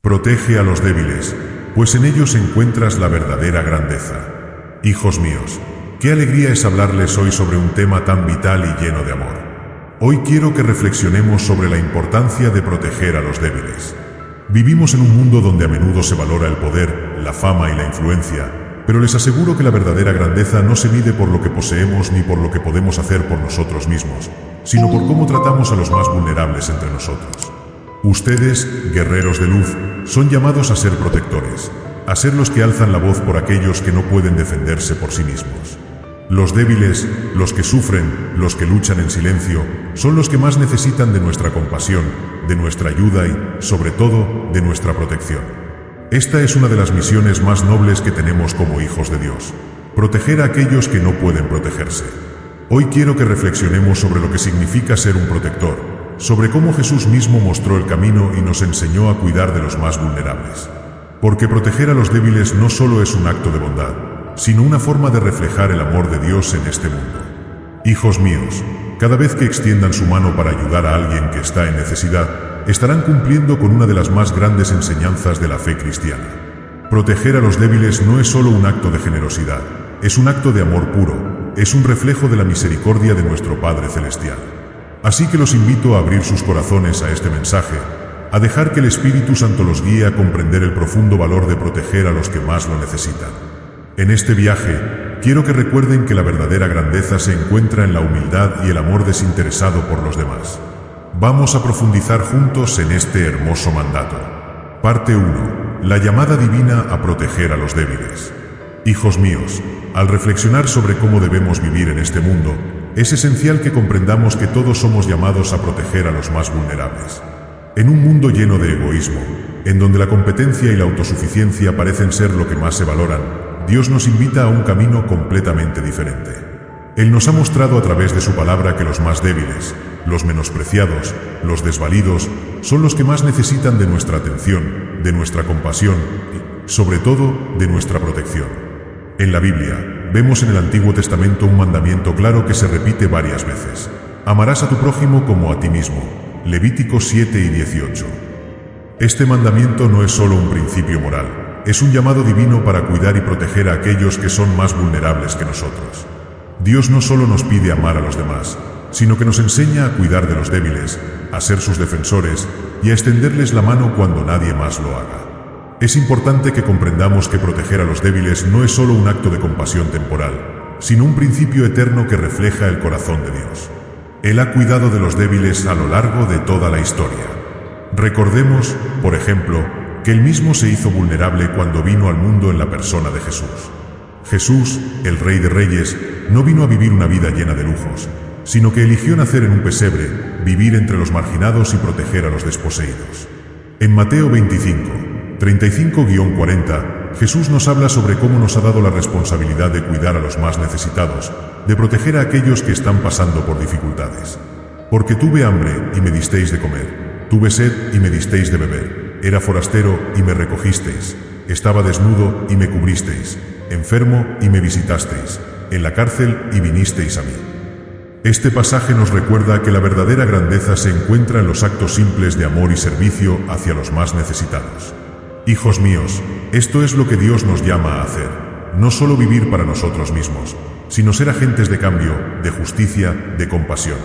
Protege a los débiles, pues en ellos encuentras la verdadera grandeza. Hijos míos, qué alegría es hablarles hoy sobre un tema tan vital y lleno de amor. Hoy quiero que reflexionemos sobre la importancia de proteger a los débiles. Vivimos en un mundo donde a menudo se valora el poder, la fama y la influencia, pero les aseguro que la verdadera grandeza no se mide por lo que poseemos ni por lo que podemos hacer por nosotros mismos, sino por cómo tratamos a los más vulnerables entre nosotros. Ustedes, guerreros de luz, son llamados a ser protectores, a ser los que alzan la voz por aquellos que no pueden defenderse por sí mismos. Los débiles, los que sufren, los que luchan en silencio, son los que más necesitan de nuestra compasión, de nuestra ayuda y, sobre todo, de nuestra protección. Esta es una de las misiones más nobles que tenemos como hijos de Dios: proteger a aquellos que no pueden protegerse. Hoy quiero que reflexionemos sobre lo que significa ser un protector, sobre cómo Jesús mismo mostró el camino y nos enseñó a cuidar de los más vulnerables. Porque proteger a los débiles no solo es un acto de bondad, sino una forma de reflejar el amor de Dios en este mundo. Hijos míos, cada vez que extiendan su mano para ayudar a alguien que está en necesidad, estarán cumpliendo con una de las más grandes enseñanzas de la fe cristiana. Proteger a los débiles no es solo un acto de generosidad, es un acto de amor puro, es un reflejo de la misericordia de nuestro Padre Celestial. Así que los invito a abrir sus corazones a este mensaje, a dejar que el Espíritu Santo los guíe a comprender el profundo valor de proteger a los que más lo necesitan. En este viaje, quiero que recuerden que la verdadera grandeza se encuentra en la humildad y el amor desinteresado por los demás. Vamos a profundizar juntos en este hermoso mandato. Parte 1. La llamada divina a proteger a los débiles. Hijos míos, al reflexionar sobre cómo debemos vivir en este mundo, es esencial que comprendamos que todos somos llamados a proteger a los más vulnerables. En un mundo lleno de egoísmo, en donde la competencia y la autosuficiencia parecen ser lo que más se valoran, Dios nos invita a un camino completamente diferente. Él nos ha mostrado a través de su palabra que los más débiles, los menospreciados, los desvalidos, son los que más necesitan de nuestra atención, de nuestra compasión y, sobre todo, de nuestra protección. En la Biblia, vemos en el Antiguo Testamento un mandamiento claro que se repite varias veces: amarás a tu prójimo como a ti mismo. Levíticos 7 y 18. Este mandamiento no es solo un principio moral, es un llamado divino para cuidar y proteger a aquellos que son más vulnerables que nosotros. Dios no solo nos pide amar a los demás, sino que nos enseña a cuidar de los débiles, a ser sus defensores y a extenderles la mano cuando nadie más lo haga. Es importante que comprendamos que proteger a los débiles no es solo un acto de compasión temporal, sino un principio eterno que refleja el corazón de Dios. Él ha cuidado de los débiles a lo largo de toda la historia. Recordemos, por ejemplo, que Él mismo se hizo vulnerable cuando vino al mundo en la persona de Jesús. Jesús, el Rey de Reyes, no vino a vivir una vida llena de lujos, sino que eligió nacer en un pesebre, vivir entre los marginados y proteger a los desposeídos. En Mateo 25, 35-40, Jesús nos habla sobre cómo nos ha dado la responsabilidad de cuidar a los más necesitados, de proteger a aquellos que están pasando por dificultades. Porque tuve hambre y me disteis de comer, tuve sed y me disteis de beber, era forastero y me recogisteis, estaba desnudo y me cubristeis, enfermo y me visitasteis, en la cárcel y vinisteis a mí. Este pasaje nos recuerda que la verdadera grandeza se encuentra en los actos simples de amor y servicio hacia los más necesitados. Hijos míos, esto es lo que Dios nos llama a hacer, no solo vivir para nosotros mismos, sino ser agentes de cambio, de justicia, de compasión.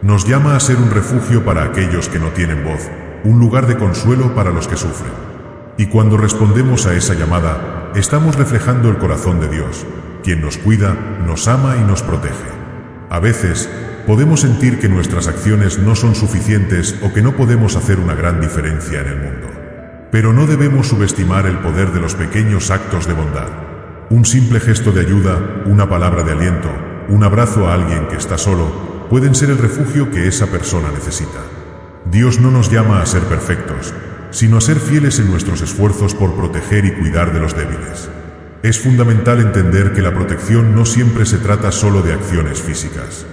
Nos llama a ser un refugio para aquellos que no tienen voz, un lugar de consuelo para los que sufren. Y cuando respondemos a esa llamada, estamos reflejando el corazón de Dios, quien nos cuida, nos ama y nos protege. A veces, podemos sentir que nuestras acciones no son suficientes o que no podemos hacer una gran diferencia en el mundo. Pero no debemos subestimar el poder de los pequeños actos de bondad. Un simple gesto de ayuda, una palabra de aliento, un abrazo a alguien que está solo, pueden ser el refugio que esa persona necesita. Dios no nos llama a ser perfectos, sino a ser fieles en nuestros esfuerzos por proteger y cuidar de los débiles. Es fundamental entender que la protección no siempre se trata solo de acciones físicas.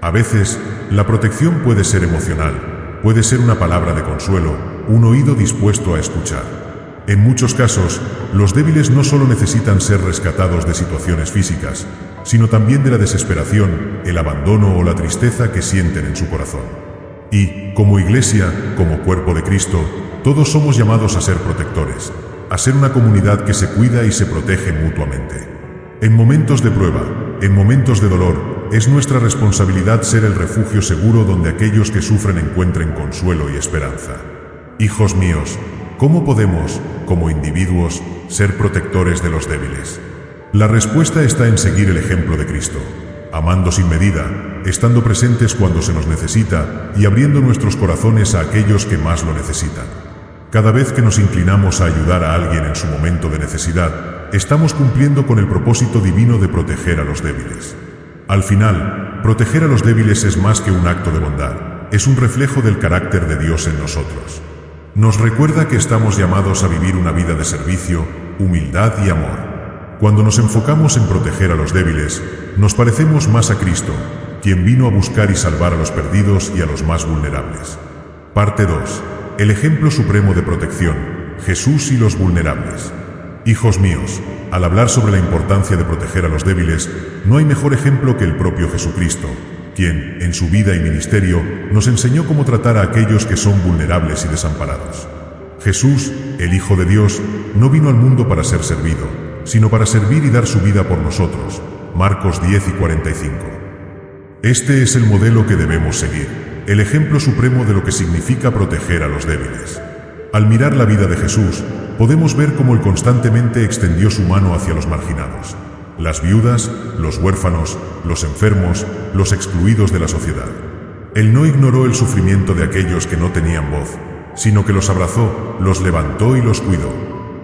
A veces, la protección puede ser emocional, puede ser una palabra de consuelo, un oído dispuesto a escuchar. En muchos casos, los débiles no solo necesitan ser rescatados de situaciones físicas, sino también de la desesperación, el abandono o la tristeza que sienten en su corazón. Y, como iglesia, como cuerpo de Cristo, Todos somos llamados a ser protectores, a ser una comunidad que se cuida y se protege mutuamente. En momentos de prueba, en momentos de dolor, es nuestra responsabilidad ser el refugio seguro donde aquellos que sufren encuentren consuelo y esperanza. Hijos míos, ¿cómo podemos, como individuos, ser protectores de los débiles? La respuesta está en seguir el ejemplo de Cristo, amando sin medida, estando presentes cuando se nos necesita y abriendo nuestros corazones a aquellos que más lo necesitan. Cada vez que nos inclinamos a ayudar a alguien en su momento de necesidad, estamos cumpliendo con el propósito divino de proteger a los débiles. Al final, proteger a los débiles es más que un acto de bondad, es un reflejo del carácter de Dios en nosotros. Nos recuerda que estamos llamados a vivir una vida de servicio, humildad y amor. Cuando nos enfocamos en proteger a los débiles, nos parecemos más a Cristo, quien vino a buscar y salvar a los perdidos y a los más vulnerables. Parte 2. El ejemplo supremo de protección, Jesús y los vulnerables. Hijos míos, al hablar sobre la importancia de proteger a los débiles, no hay mejor ejemplo que el propio Jesucristo, quien, en su vida y ministerio, nos enseñó cómo tratar a aquellos que son vulnerables y desamparados. Jesús, el Hijo de Dios, no vino al mundo para ser servido, sino para servir y dar su vida por nosotros. Marcos 10:45. Este es el modelo que debemos seguir, el ejemplo supremo de lo que significa proteger a los débiles. Al mirar la vida de Jesús, podemos ver cómo Él constantemente extendió su mano hacia los marginados, las viudas, los huérfanos, los enfermos, los excluidos de la sociedad. Él no ignoró el sufrimiento de aquellos que no tenían voz, sino que los abrazó, los levantó y los cuidó.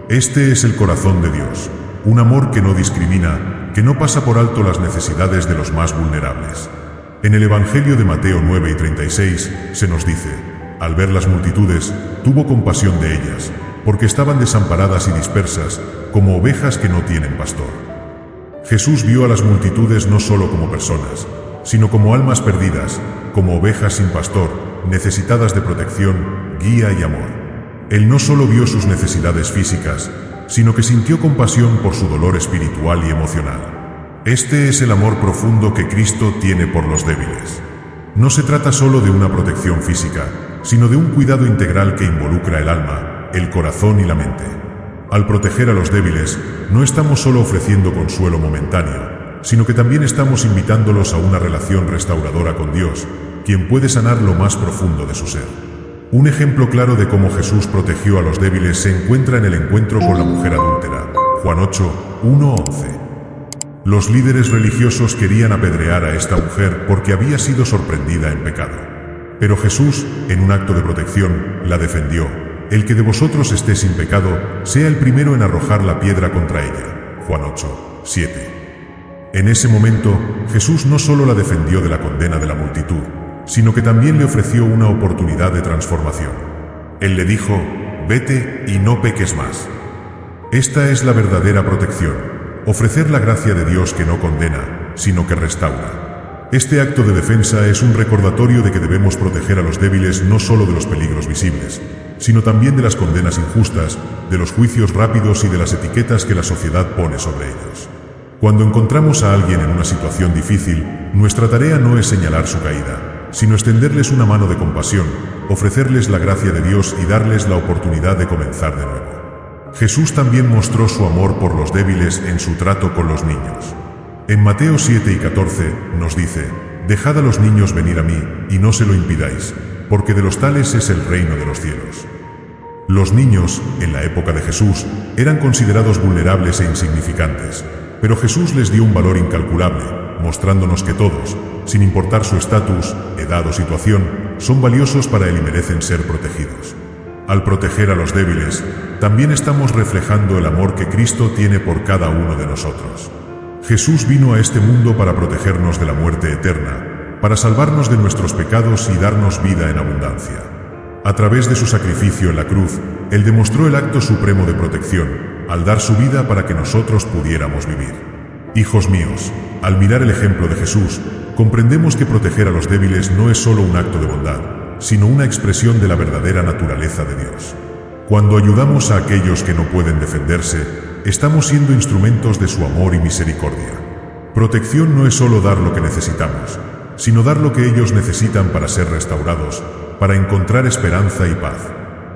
Este es el corazón de Dios, un amor que no discrimina, que no pasa por alto las necesidades de los más vulnerables. En el Evangelio de Mateo 9:36 se nos dice: al ver las multitudes, tuvo compasión de ellas, porque estaban desamparadas y dispersas, como ovejas que no tienen pastor. Jesús vio a las multitudes no solo como personas, sino como almas perdidas, como ovejas sin pastor, necesitadas de protección, guía y amor. Él no solo vio sus necesidades físicas, sino que sintió compasión por su dolor espiritual y emocional. Este es el amor profundo que Cristo tiene por los débiles. No se trata solo de una protección física, sino de un cuidado integral que involucra el alma, el corazón y la mente. Al proteger a los débiles, no estamos solo ofreciendo consuelo momentáneo, sino que también estamos invitándolos a una relación restauradora con Dios, quien puede sanar lo más profundo de su ser. Un ejemplo claro de cómo Jesús protegió a los débiles se encuentra en el encuentro con la mujer adúltera, Juan 8:1-11. Los líderes religiosos querían apedrear a esta mujer porque había sido sorprendida en pecado. Pero Jesús, en un acto de protección, la defendió. El que de vosotros esté sin pecado, sea el primero en arrojar la piedra contra ella. Juan 8:7. En ese momento, Jesús no solo la defendió de la condena de la multitud, sino que también le ofreció una oportunidad de transformación. Él le dijo: vete y no peques más. Esta es la verdadera protección, ofrecer la gracia de Dios que no condena, sino que restaura. Este acto de defensa es un recordatorio de que debemos proteger a los débiles no solo de los peligros visibles, sino también de las condenas injustas, de los juicios rápidos y de las etiquetas que la sociedad pone sobre ellos. Cuando encontramos a alguien en una situación difícil, nuestra tarea no es señalar su caída, sino extenderles una mano de compasión, ofrecerles la gracia de Dios y darles la oportunidad de comenzar de nuevo. Jesús también mostró su amor por los débiles en su trato con los niños. En Mateo 7:14 nos dice: dejad a los niños venir a mí, y no se lo impidáis, porque de los tales es el reino de los cielos. Los niños, en la época de Jesús, eran considerados vulnerables e insignificantes, pero Jesús les dio un valor incalculable, mostrándonos que todos, sin importar su estatus, edad o situación, son valiosos para Él y merecen ser protegidos. Al proteger a los débiles, también estamos reflejando el amor que Cristo tiene por cada uno de nosotros. Jesús vino a este mundo para protegernos de la muerte eterna, para salvarnos de nuestros pecados y darnos vida en abundancia. A través de su sacrificio en la cruz, Él demostró el acto supremo de protección, al dar su vida para que nosotros pudiéramos vivir. Hijos míos, al mirar el ejemplo de Jesús, comprendemos que proteger a los débiles no es solo un acto de bondad, sino una expresión de la verdadera naturaleza de Dios. Cuando ayudamos a aquellos que no pueden defenderse, estamos siendo instrumentos de su amor y misericordia. Protección no es solo dar lo que necesitamos, sino dar lo que ellos necesitan para ser restaurados, para encontrar esperanza y paz.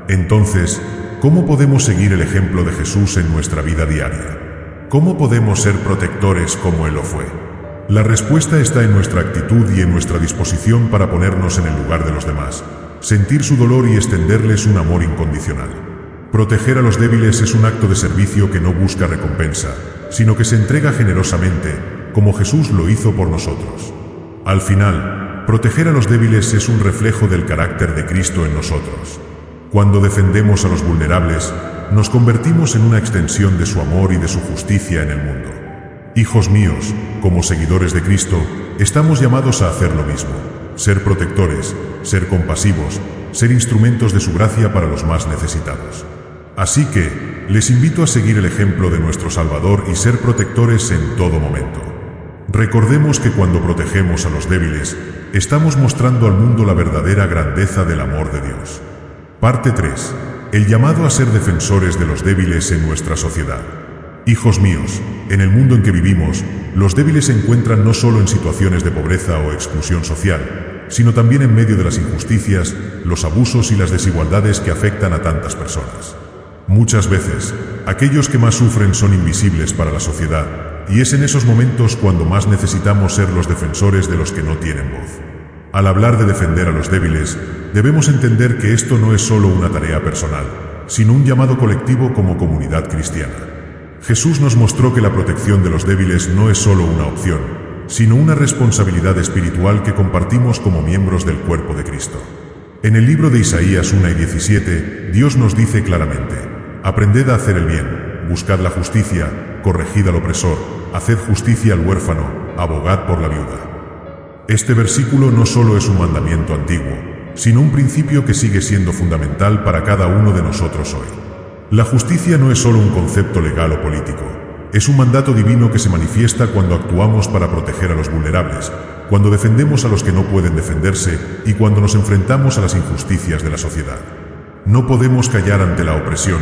Entonces, ¿cómo podemos seguir el ejemplo de Jesús en nuestra vida diaria? ¿Cómo podemos ser protectores como Él lo fue? La respuesta está en nuestra actitud y en nuestra disposición para ponernos en el lugar de los demás, sentir su dolor y extenderles un amor incondicional. Proteger a los débiles es un acto de servicio que no busca recompensa, sino que se entrega generosamente, como Jesús lo hizo por nosotros. Al final, proteger a los débiles es un reflejo del carácter de Cristo en nosotros. Cuando defendemos a los vulnerables, nos convertimos en una extensión de su amor y de su justicia en el mundo. Hijos míos, como seguidores de Cristo, estamos llamados a hacer lo mismo, ser protectores, ser compasivos, ser instrumentos de su gracia para los más necesitados. Así que, les invito a seguir el ejemplo de nuestro Salvador y ser protectores en todo momento. Recordemos que cuando protegemos a los débiles, estamos mostrando al mundo la verdadera grandeza del amor de Dios. Parte 3. El llamado a ser defensores de los débiles en nuestra sociedad. Hijos míos, en el mundo en que vivimos, los débiles se encuentran no solo en situaciones de pobreza o exclusión social, sino también en medio de las injusticias, los abusos y las desigualdades que afectan a tantas personas. Muchas veces, aquellos que más sufren son invisibles para la sociedad, y es en esos momentos cuando más necesitamos ser los defensores de los que no tienen voz. Al hablar de defender a los débiles, debemos entender que esto no es solo una tarea personal, sino un llamado colectivo como comunidad cristiana. Jesús nos mostró que la protección de los débiles no es solo una opción, sino una responsabilidad espiritual que compartimos como miembros del cuerpo de Cristo. En el libro de Isaías 1:17, Dios nos dice claramente: aprended a hacer el bien, buscad la justicia, corregid al opresor, haced justicia al huérfano, abogad por la viuda. Este versículo no solo es un mandamiento antiguo, sino un principio que sigue siendo fundamental para cada uno de nosotros hoy. La justicia no es solo un concepto legal o político, es un mandato divino que se manifiesta cuando actuamos para proteger a los vulnerables, cuando defendemos a los que no pueden defenderse y cuando nos enfrentamos a las injusticias de la sociedad. No podemos callar ante la opresión,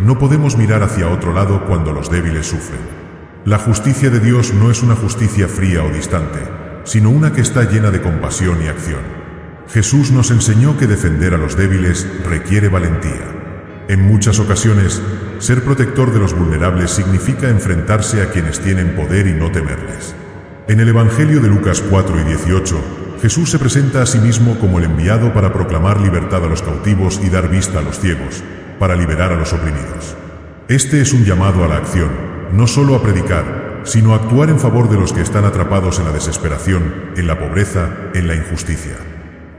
no podemos mirar hacia otro lado cuando los débiles sufren. La justicia de Dios no es una justicia fría o distante, sino una que está llena de compasión y acción. Jesús nos enseñó que defender a los débiles requiere valentía. En muchas ocasiones, ser protector de los vulnerables significa enfrentarse a quienes tienen poder y no temerles. En el Evangelio de Lucas 4:18, Jesús se presenta a sí mismo como el enviado para proclamar libertad a los cautivos y dar vista a los ciegos, para liberar a los oprimidos. Este es un llamado a la acción, no solo a predicar, sino a actuar en favor de los que están atrapados en la desesperación, en la pobreza, en la injusticia.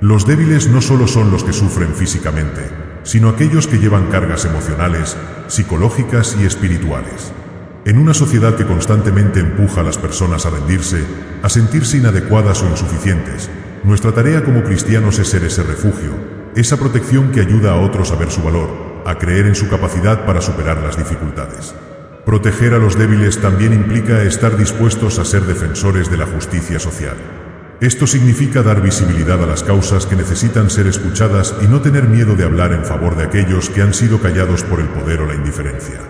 Los débiles no solo son los que sufren físicamente, sino aquellos que llevan cargas emocionales, psicológicas y espirituales. En una sociedad que constantemente empuja a las personas a rendirse, a sentirse inadecuadas o insuficientes, nuestra tarea como cristianos es ser ese refugio, esa protección que ayuda a otros a ver su valor, a creer en su capacidad para superar las dificultades. Proteger a los débiles también implica estar dispuestos a ser defensores de la justicia social. Esto significa dar visibilidad a las causas que necesitan ser escuchadas y no tener miedo de hablar en favor de aquellos que han sido callados por el poder o la indiferencia.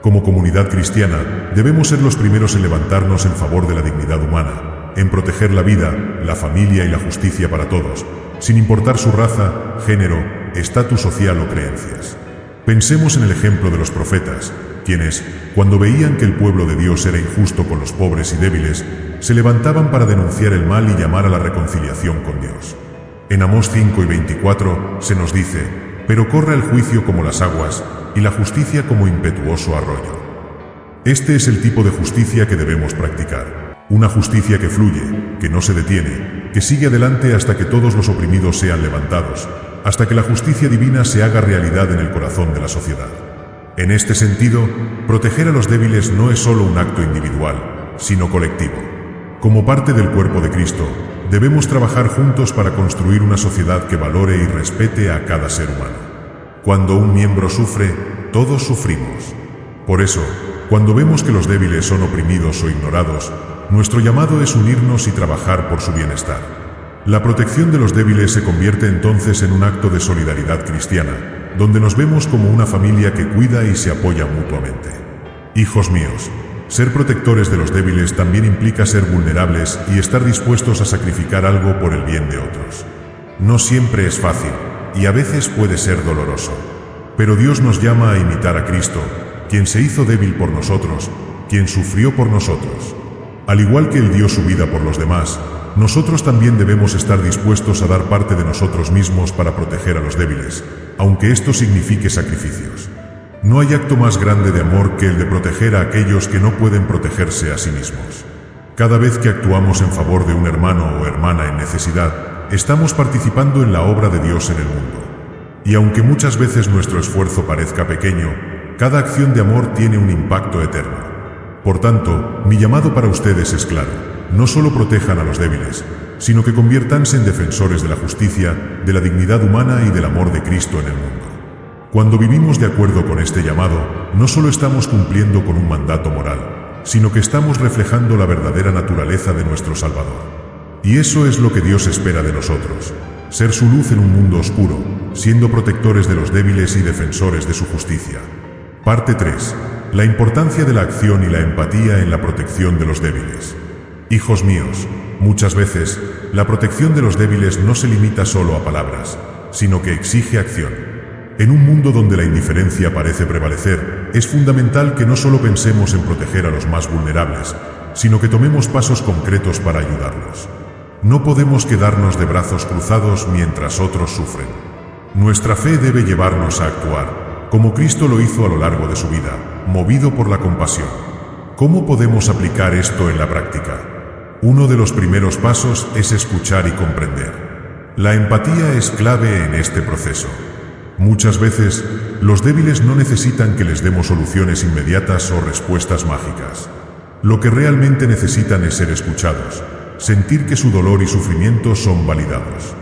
Como comunidad cristiana, debemos ser los primeros en levantarnos en favor de la dignidad humana, en proteger la vida, la familia y la justicia para todos, sin importar su raza, género, estatus social o creencias. Pensemos en el ejemplo de los profetas, quienes, cuando veían que el pueblo de Dios era injusto con los pobres y débiles, se levantaban para denunciar el mal y llamar a la reconciliación con Dios. En Amós 5:24 se nos dice: pero corre el juicio como las aguas, y la justicia como impetuoso arroyo. Este es el tipo de justicia que debemos practicar. Una justicia que fluye, que no se detiene, que sigue adelante hasta que todos los oprimidos sean levantados, hasta que la justicia divina se haga realidad en el corazón de la sociedad. En este sentido, proteger a los débiles no es solo un acto individual, sino colectivo. Como parte del cuerpo de Cristo, debemos trabajar juntos para construir una sociedad que valore y respete a cada ser humano. Cuando un miembro sufre, todos sufrimos. Por eso, cuando vemos que los débiles son oprimidos o ignorados, nuestro llamado es unirnos y trabajar por su bienestar. La protección de los débiles se convierte entonces en un acto de solidaridad cristiana, donde nos vemos como una familia que cuida y se apoya mutuamente. Hijos míos, ser protectores de los débiles también implica ser vulnerables y estar dispuestos a sacrificar algo por el bien de otros. No siempre es fácil, y a veces puede ser doloroso. Pero Dios nos llama a imitar a Cristo, quien se hizo débil por nosotros, quien sufrió por nosotros. Al igual que Él dio su vida por los demás, nosotros también debemos estar dispuestos a dar parte de nosotros mismos para proteger a los débiles, aunque esto signifique sacrificios. No hay acto más grande de amor que el de proteger a aquellos que no pueden protegerse a sí mismos. Cada vez que actuamos en favor de un hermano o hermana en necesidad, estamos participando en la obra de Dios en el mundo. Y aunque muchas veces nuestro esfuerzo parezca pequeño, cada acción de amor tiene un impacto eterno. Por tanto, mi llamado para ustedes es claro: no solo protejan a los débiles, sino que conviértanse en defensores de la justicia, de la dignidad humana y del amor de Cristo en el mundo. Cuando vivimos de acuerdo con este llamado, no solo estamos cumpliendo con un mandato moral, sino que estamos reflejando la verdadera naturaleza de nuestro Salvador. Y eso es lo que Dios espera de nosotros: ser su luz en un mundo oscuro, siendo protectores de los débiles y defensores de su justicia. Parte 3. La importancia de la acción y la empatía en la protección de los débiles. Hijos míos, muchas veces, la protección de los débiles no se limita solo a palabras, sino que exige acción. En un mundo donde la indiferencia parece prevalecer, es fundamental que no solo pensemos en proteger a los más vulnerables, sino que tomemos pasos concretos para ayudarlos. No podemos quedarnos de brazos cruzados mientras otros sufren. Nuestra fe debe llevarnos a actuar, como Cristo lo hizo a lo largo de su vida, movido por la compasión. ¿Cómo podemos aplicar esto en la práctica? Uno de los primeros pasos es escuchar y comprender. La empatía es clave en este proceso. Muchas veces, los débiles no necesitan que les demos soluciones inmediatas o respuestas mágicas. Lo que realmente necesitan es ser escuchados, sentir que su dolor y sufrimiento son validados.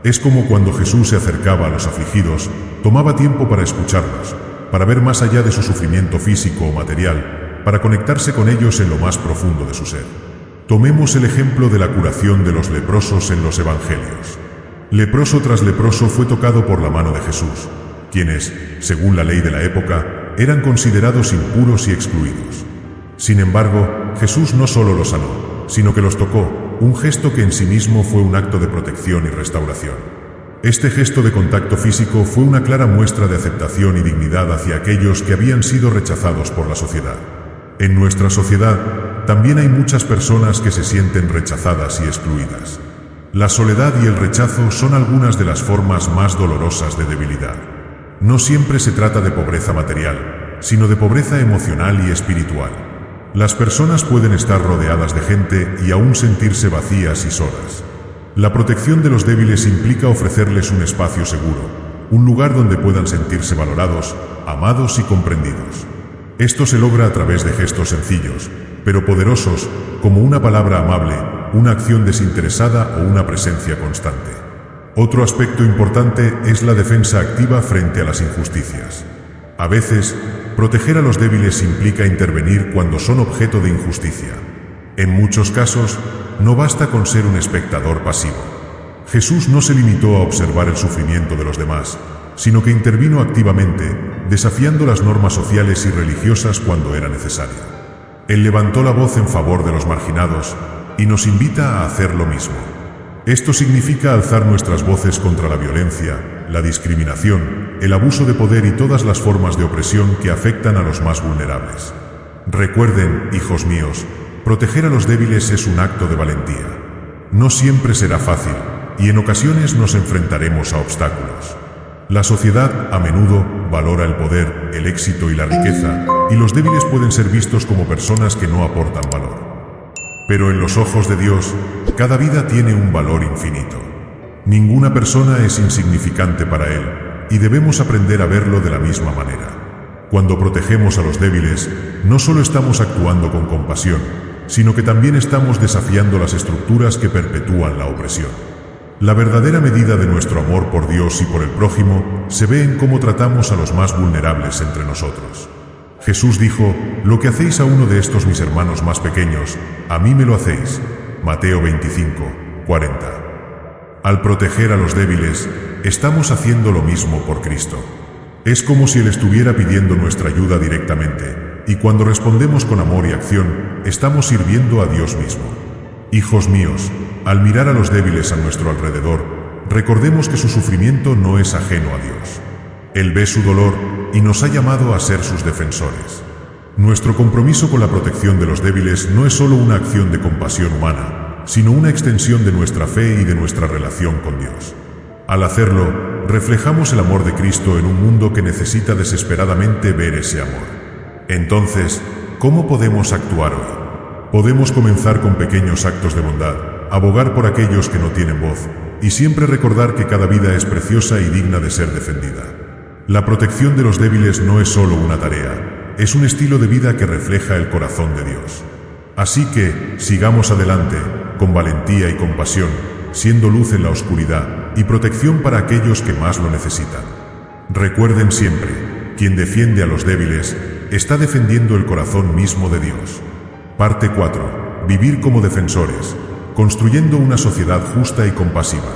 Es como cuando Jesús se acercaba a los afligidos, tomaba tiempo para escucharlos, para ver más allá de su sufrimiento físico o material, para conectarse con ellos en lo más profundo de su ser. Tomemos el ejemplo de la curación de los leprosos en los Evangelios. Leproso tras leproso fue tocado por la mano de Jesús, quienes, según la ley de la época, eran considerados impuros y excluidos. Sin embargo, Jesús no solo los sanó, sino que los tocó, un gesto que en sí mismo fue un acto de protección y restauración. Este gesto de contacto físico fue una clara muestra de aceptación y dignidad hacia aquellos que habían sido rechazados por la sociedad. En nuestra sociedad, también hay muchas personas que se sienten rechazadas y excluidas. La soledad y el rechazo son algunas de las formas más dolorosas de debilidad. No siempre se trata de pobreza material, sino de pobreza emocional y espiritual. Las personas pueden estar rodeadas de gente y aún sentirse vacías y solas. La protección de los débiles implica ofrecerles un espacio seguro, un lugar donde puedan sentirse valorados, amados y comprendidos. Esto se logra a través de gestos sencillos, pero poderosos, como una palabra amable, una acción desinteresada o una presencia constante. Otro aspecto importante es la defensa activa frente a las injusticias. A veces, proteger a los débiles implica intervenir cuando son objeto de injusticia. En muchos casos, no basta con ser un espectador pasivo. Jesús no se limitó a observar el sufrimiento de los demás, sino que intervino activamente, desafiando las normas sociales y religiosas cuando era necesario. Él levantó la voz en favor de los marginados y nos invita a hacer lo mismo. Esto significa alzar nuestras voces contra la violencia, la discriminación, el abuso de poder y todas las formas de opresión que afectan a los más vulnerables. Recuerden, hijos míos, proteger a los débiles es un acto de valentía. No siempre será fácil, y en ocasiones nos enfrentaremos a obstáculos. La sociedad, a menudo, valora el poder, el éxito y la riqueza, y los débiles pueden ser vistos como personas que no aportan valor. Pero en los ojos de Dios, cada vida tiene un valor infinito. Ninguna persona es insignificante para Él, y debemos aprender a verlo de la misma manera. Cuando protegemos a los débiles, no solo estamos actuando con compasión, sino que también estamos desafiando las estructuras que perpetúan la opresión. La verdadera medida de nuestro amor por Dios y por el prójimo se ve en cómo tratamos a los más vulnerables entre nosotros. Jesús dijo: «Lo que hacéis a uno de estos mis hermanos más pequeños, a mí me lo hacéis». Mateo 25:40. Al proteger a los débiles, estamos haciendo lo mismo por Cristo. Es como si Él estuviera pidiendo nuestra ayuda directamente, y cuando respondemos con amor y acción, estamos sirviendo a Dios mismo. Hijos míos, al mirar a los débiles a nuestro alrededor, recordemos que su sufrimiento no es ajeno a Dios. Él ve su dolor y nos ha llamado a ser sus defensores. Nuestro compromiso con la protección de los débiles no es solo una acción de compasión humana, sino una extensión de nuestra fe y de nuestra relación con Dios. Al hacerlo, reflejamos el amor de Cristo en un mundo que necesita desesperadamente ver ese amor. Entonces, ¿cómo podemos actuar hoy? Podemos comenzar con pequeños actos de bondad, abogar por aquellos que no tienen voz, y siempre recordar que cada vida es preciosa y digna de ser defendida. La protección de los débiles no es solo una tarea, es un estilo de vida que refleja el corazón de Dios. Así que, sigamos adelante, con valentía y compasión, siendo luz en la oscuridad y protección para aquellos que más lo necesitan. Recuerden siempre, quien defiende a los débiles, está defendiendo el corazón mismo de Dios. Parte 4. Vivir como defensores, construyendo una sociedad justa y compasiva.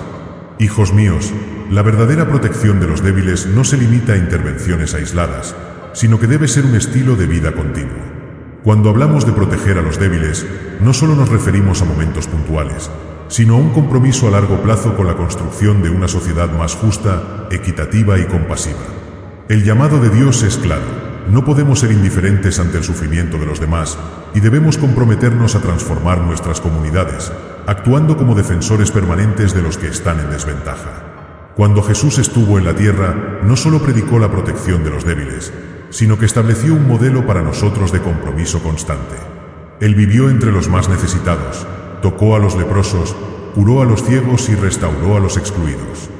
Hijos míos, la verdadera protección de los débiles no se limita a intervenciones aisladas, sino que debe ser un estilo de vida continuo. Cuando hablamos de proteger a los débiles, no solo nos referimos a momentos puntuales, sino a un compromiso a largo plazo con la construcción de una sociedad más justa, equitativa y compasiva. El llamado de Dios es claro: no podemos ser indiferentes ante el sufrimiento de los demás y debemos comprometernos a transformar nuestras comunidades, actuando como defensores permanentes de los que están en desventaja. Cuando Jesús estuvo en la tierra, no solo predicó la protección de los débiles, sino que estableció un modelo para nosotros de compromiso constante. Él vivió entre los más necesitados, tocó a los leprosos, curó a los ciegos y restauró a los excluidos.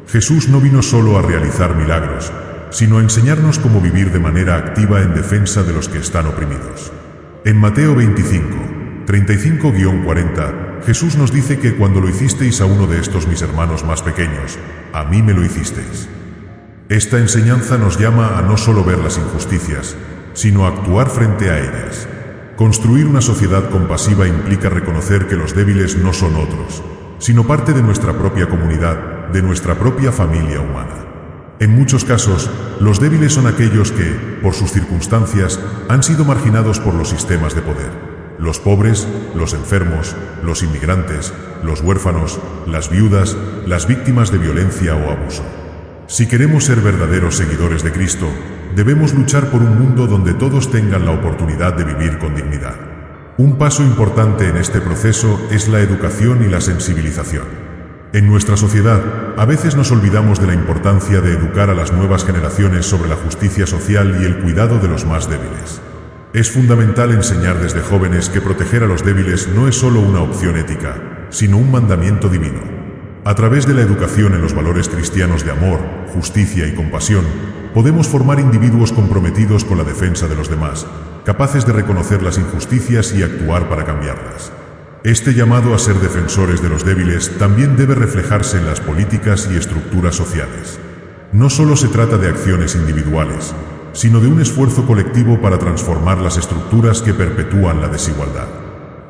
Jesús no vino solo a realizar milagros, sino a enseñarnos cómo vivir de manera activa en defensa de los que están oprimidos. En Mateo 25, 35-40, Jesús nos dice que cuando lo hicisteis a uno de estos mis hermanos más pequeños, a mí me lo hicisteis. Esta enseñanza nos llama a no solo ver las injusticias, sino a actuar frente a ellas. Construir una sociedad compasiva implica reconocer que los débiles no son otros, sino parte de nuestra propia comunidad, de nuestra propia familia humana. En muchos casos, los débiles son aquellos que, por sus circunstancias, han sido marginados por los sistemas de poder. Los pobres, los enfermos, los inmigrantes, los huérfanos, las viudas, las víctimas de violencia o abuso. Si queremos ser verdaderos seguidores de Cristo, debemos luchar por un mundo donde todos tengan la oportunidad de vivir con dignidad. Un paso importante en este proceso es la educación y la sensibilización. En nuestra sociedad, a veces nos olvidamos de la importancia de educar a las nuevas generaciones sobre la justicia social y el cuidado de los más débiles. Es fundamental enseñar desde jóvenes que proteger a los débiles no es solo una opción ética, sino un mandamiento divino. A través de la educación en los valores cristianos de amor, justicia y compasión, podemos formar individuos comprometidos con la defensa de los demás, capaces de reconocer las injusticias y actuar para cambiarlas. Este llamado a ser defensores de los débiles también debe reflejarse en las políticas y estructuras sociales. No solo se trata de acciones individuales, sino de un esfuerzo colectivo para transformar las estructuras que perpetúan la desigualdad.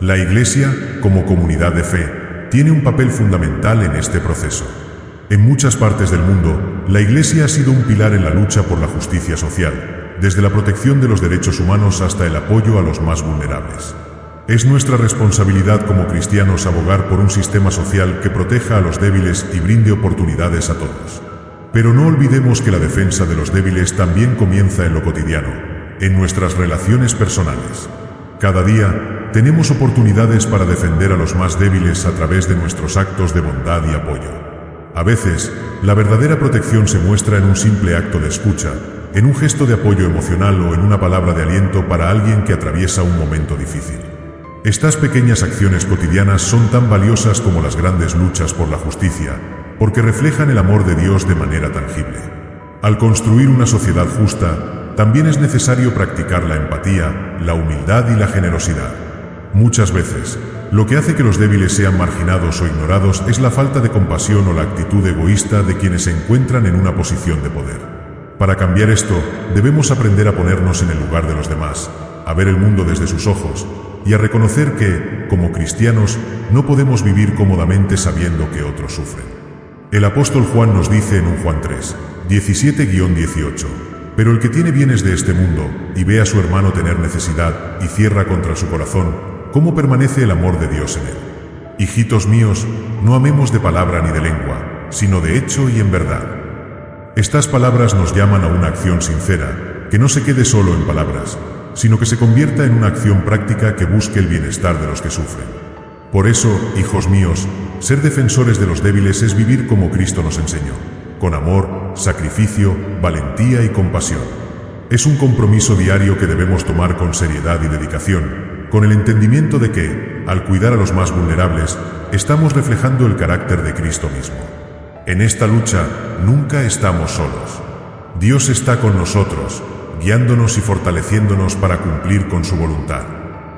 La Iglesia, como comunidad de fe, tiene un papel fundamental en este proceso. En muchas partes del mundo, la Iglesia ha sido un pilar en la lucha por la justicia social, desde la protección de los derechos humanos hasta el apoyo a los más vulnerables. Es nuestra responsabilidad como cristianos abogar por un sistema social que proteja a los débiles y brinde oportunidades a todos. Pero no olvidemos que la defensa de los débiles también comienza en lo cotidiano, en nuestras relaciones personales. Cada día, tenemos oportunidades para defender a los más débiles a través de nuestros actos de bondad y apoyo. A veces, la verdadera protección se muestra en un simple acto de escucha, en un gesto de apoyo emocional o en una palabra de aliento para alguien que atraviesa un momento difícil. Estas pequeñas acciones cotidianas son tan valiosas como las grandes luchas por la justicia, porque reflejan el amor de Dios de manera tangible. Al construir una sociedad justa, también es necesario practicar la empatía, la humildad y la generosidad. Muchas veces, lo que hace que los débiles sean marginados o ignorados es la falta de compasión o la actitud egoísta de quienes se encuentran en una posición de poder. Para cambiar esto, debemos aprender a ponernos en el lugar de los demás, a ver el mundo desde sus ojos, y a reconocer que, como cristianos, no podemos vivir cómodamente sabiendo que otros sufren. El apóstol Juan nos dice en un Juan 3, 17-18, pero el que tiene bienes de este mundo, y ve a su hermano tener necesidad, y cierra contra su corazón, ¿cómo permanece el amor de Dios en él? Hijitos míos, no amemos de palabra ni de lengua, sino de hecho y en verdad. Estas palabras nos llaman a una acción sincera, que no se quede solo en palabras, sino que se convierta en una acción práctica que busque el bienestar de los que sufren. Por eso, hijos míos, ser defensores de los débiles es vivir como Cristo nos enseñó, con amor, sacrificio, valentía y compasión. Es un compromiso diario que debemos tomar con seriedad y dedicación, con el entendimiento de que, al cuidar a los más vulnerables, estamos reflejando el carácter de Cristo mismo. En esta lucha, nunca estamos solos. Dios está con nosotros, guiándonos y fortaleciéndonos para cumplir con su voluntad.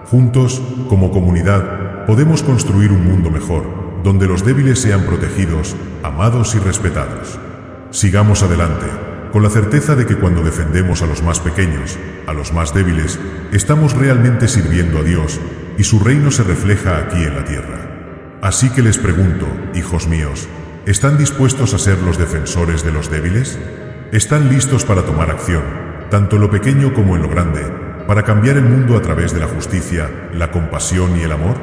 Juntos, como comunidad, podemos construir un mundo mejor, donde los débiles sean protegidos, amados y respetados. Sigamos adelante, con la certeza de que cuando defendemos a los más pequeños, a los más débiles, estamos realmente sirviendo a Dios, y su reino se refleja aquí en la tierra. Así que les pregunto, hijos míos, ¿están dispuestos a ser los defensores de los débiles? ¿Están listos para tomar acción, tanto en lo pequeño como en lo grande, para cambiar el mundo a través de la justicia, la compasión y el amor?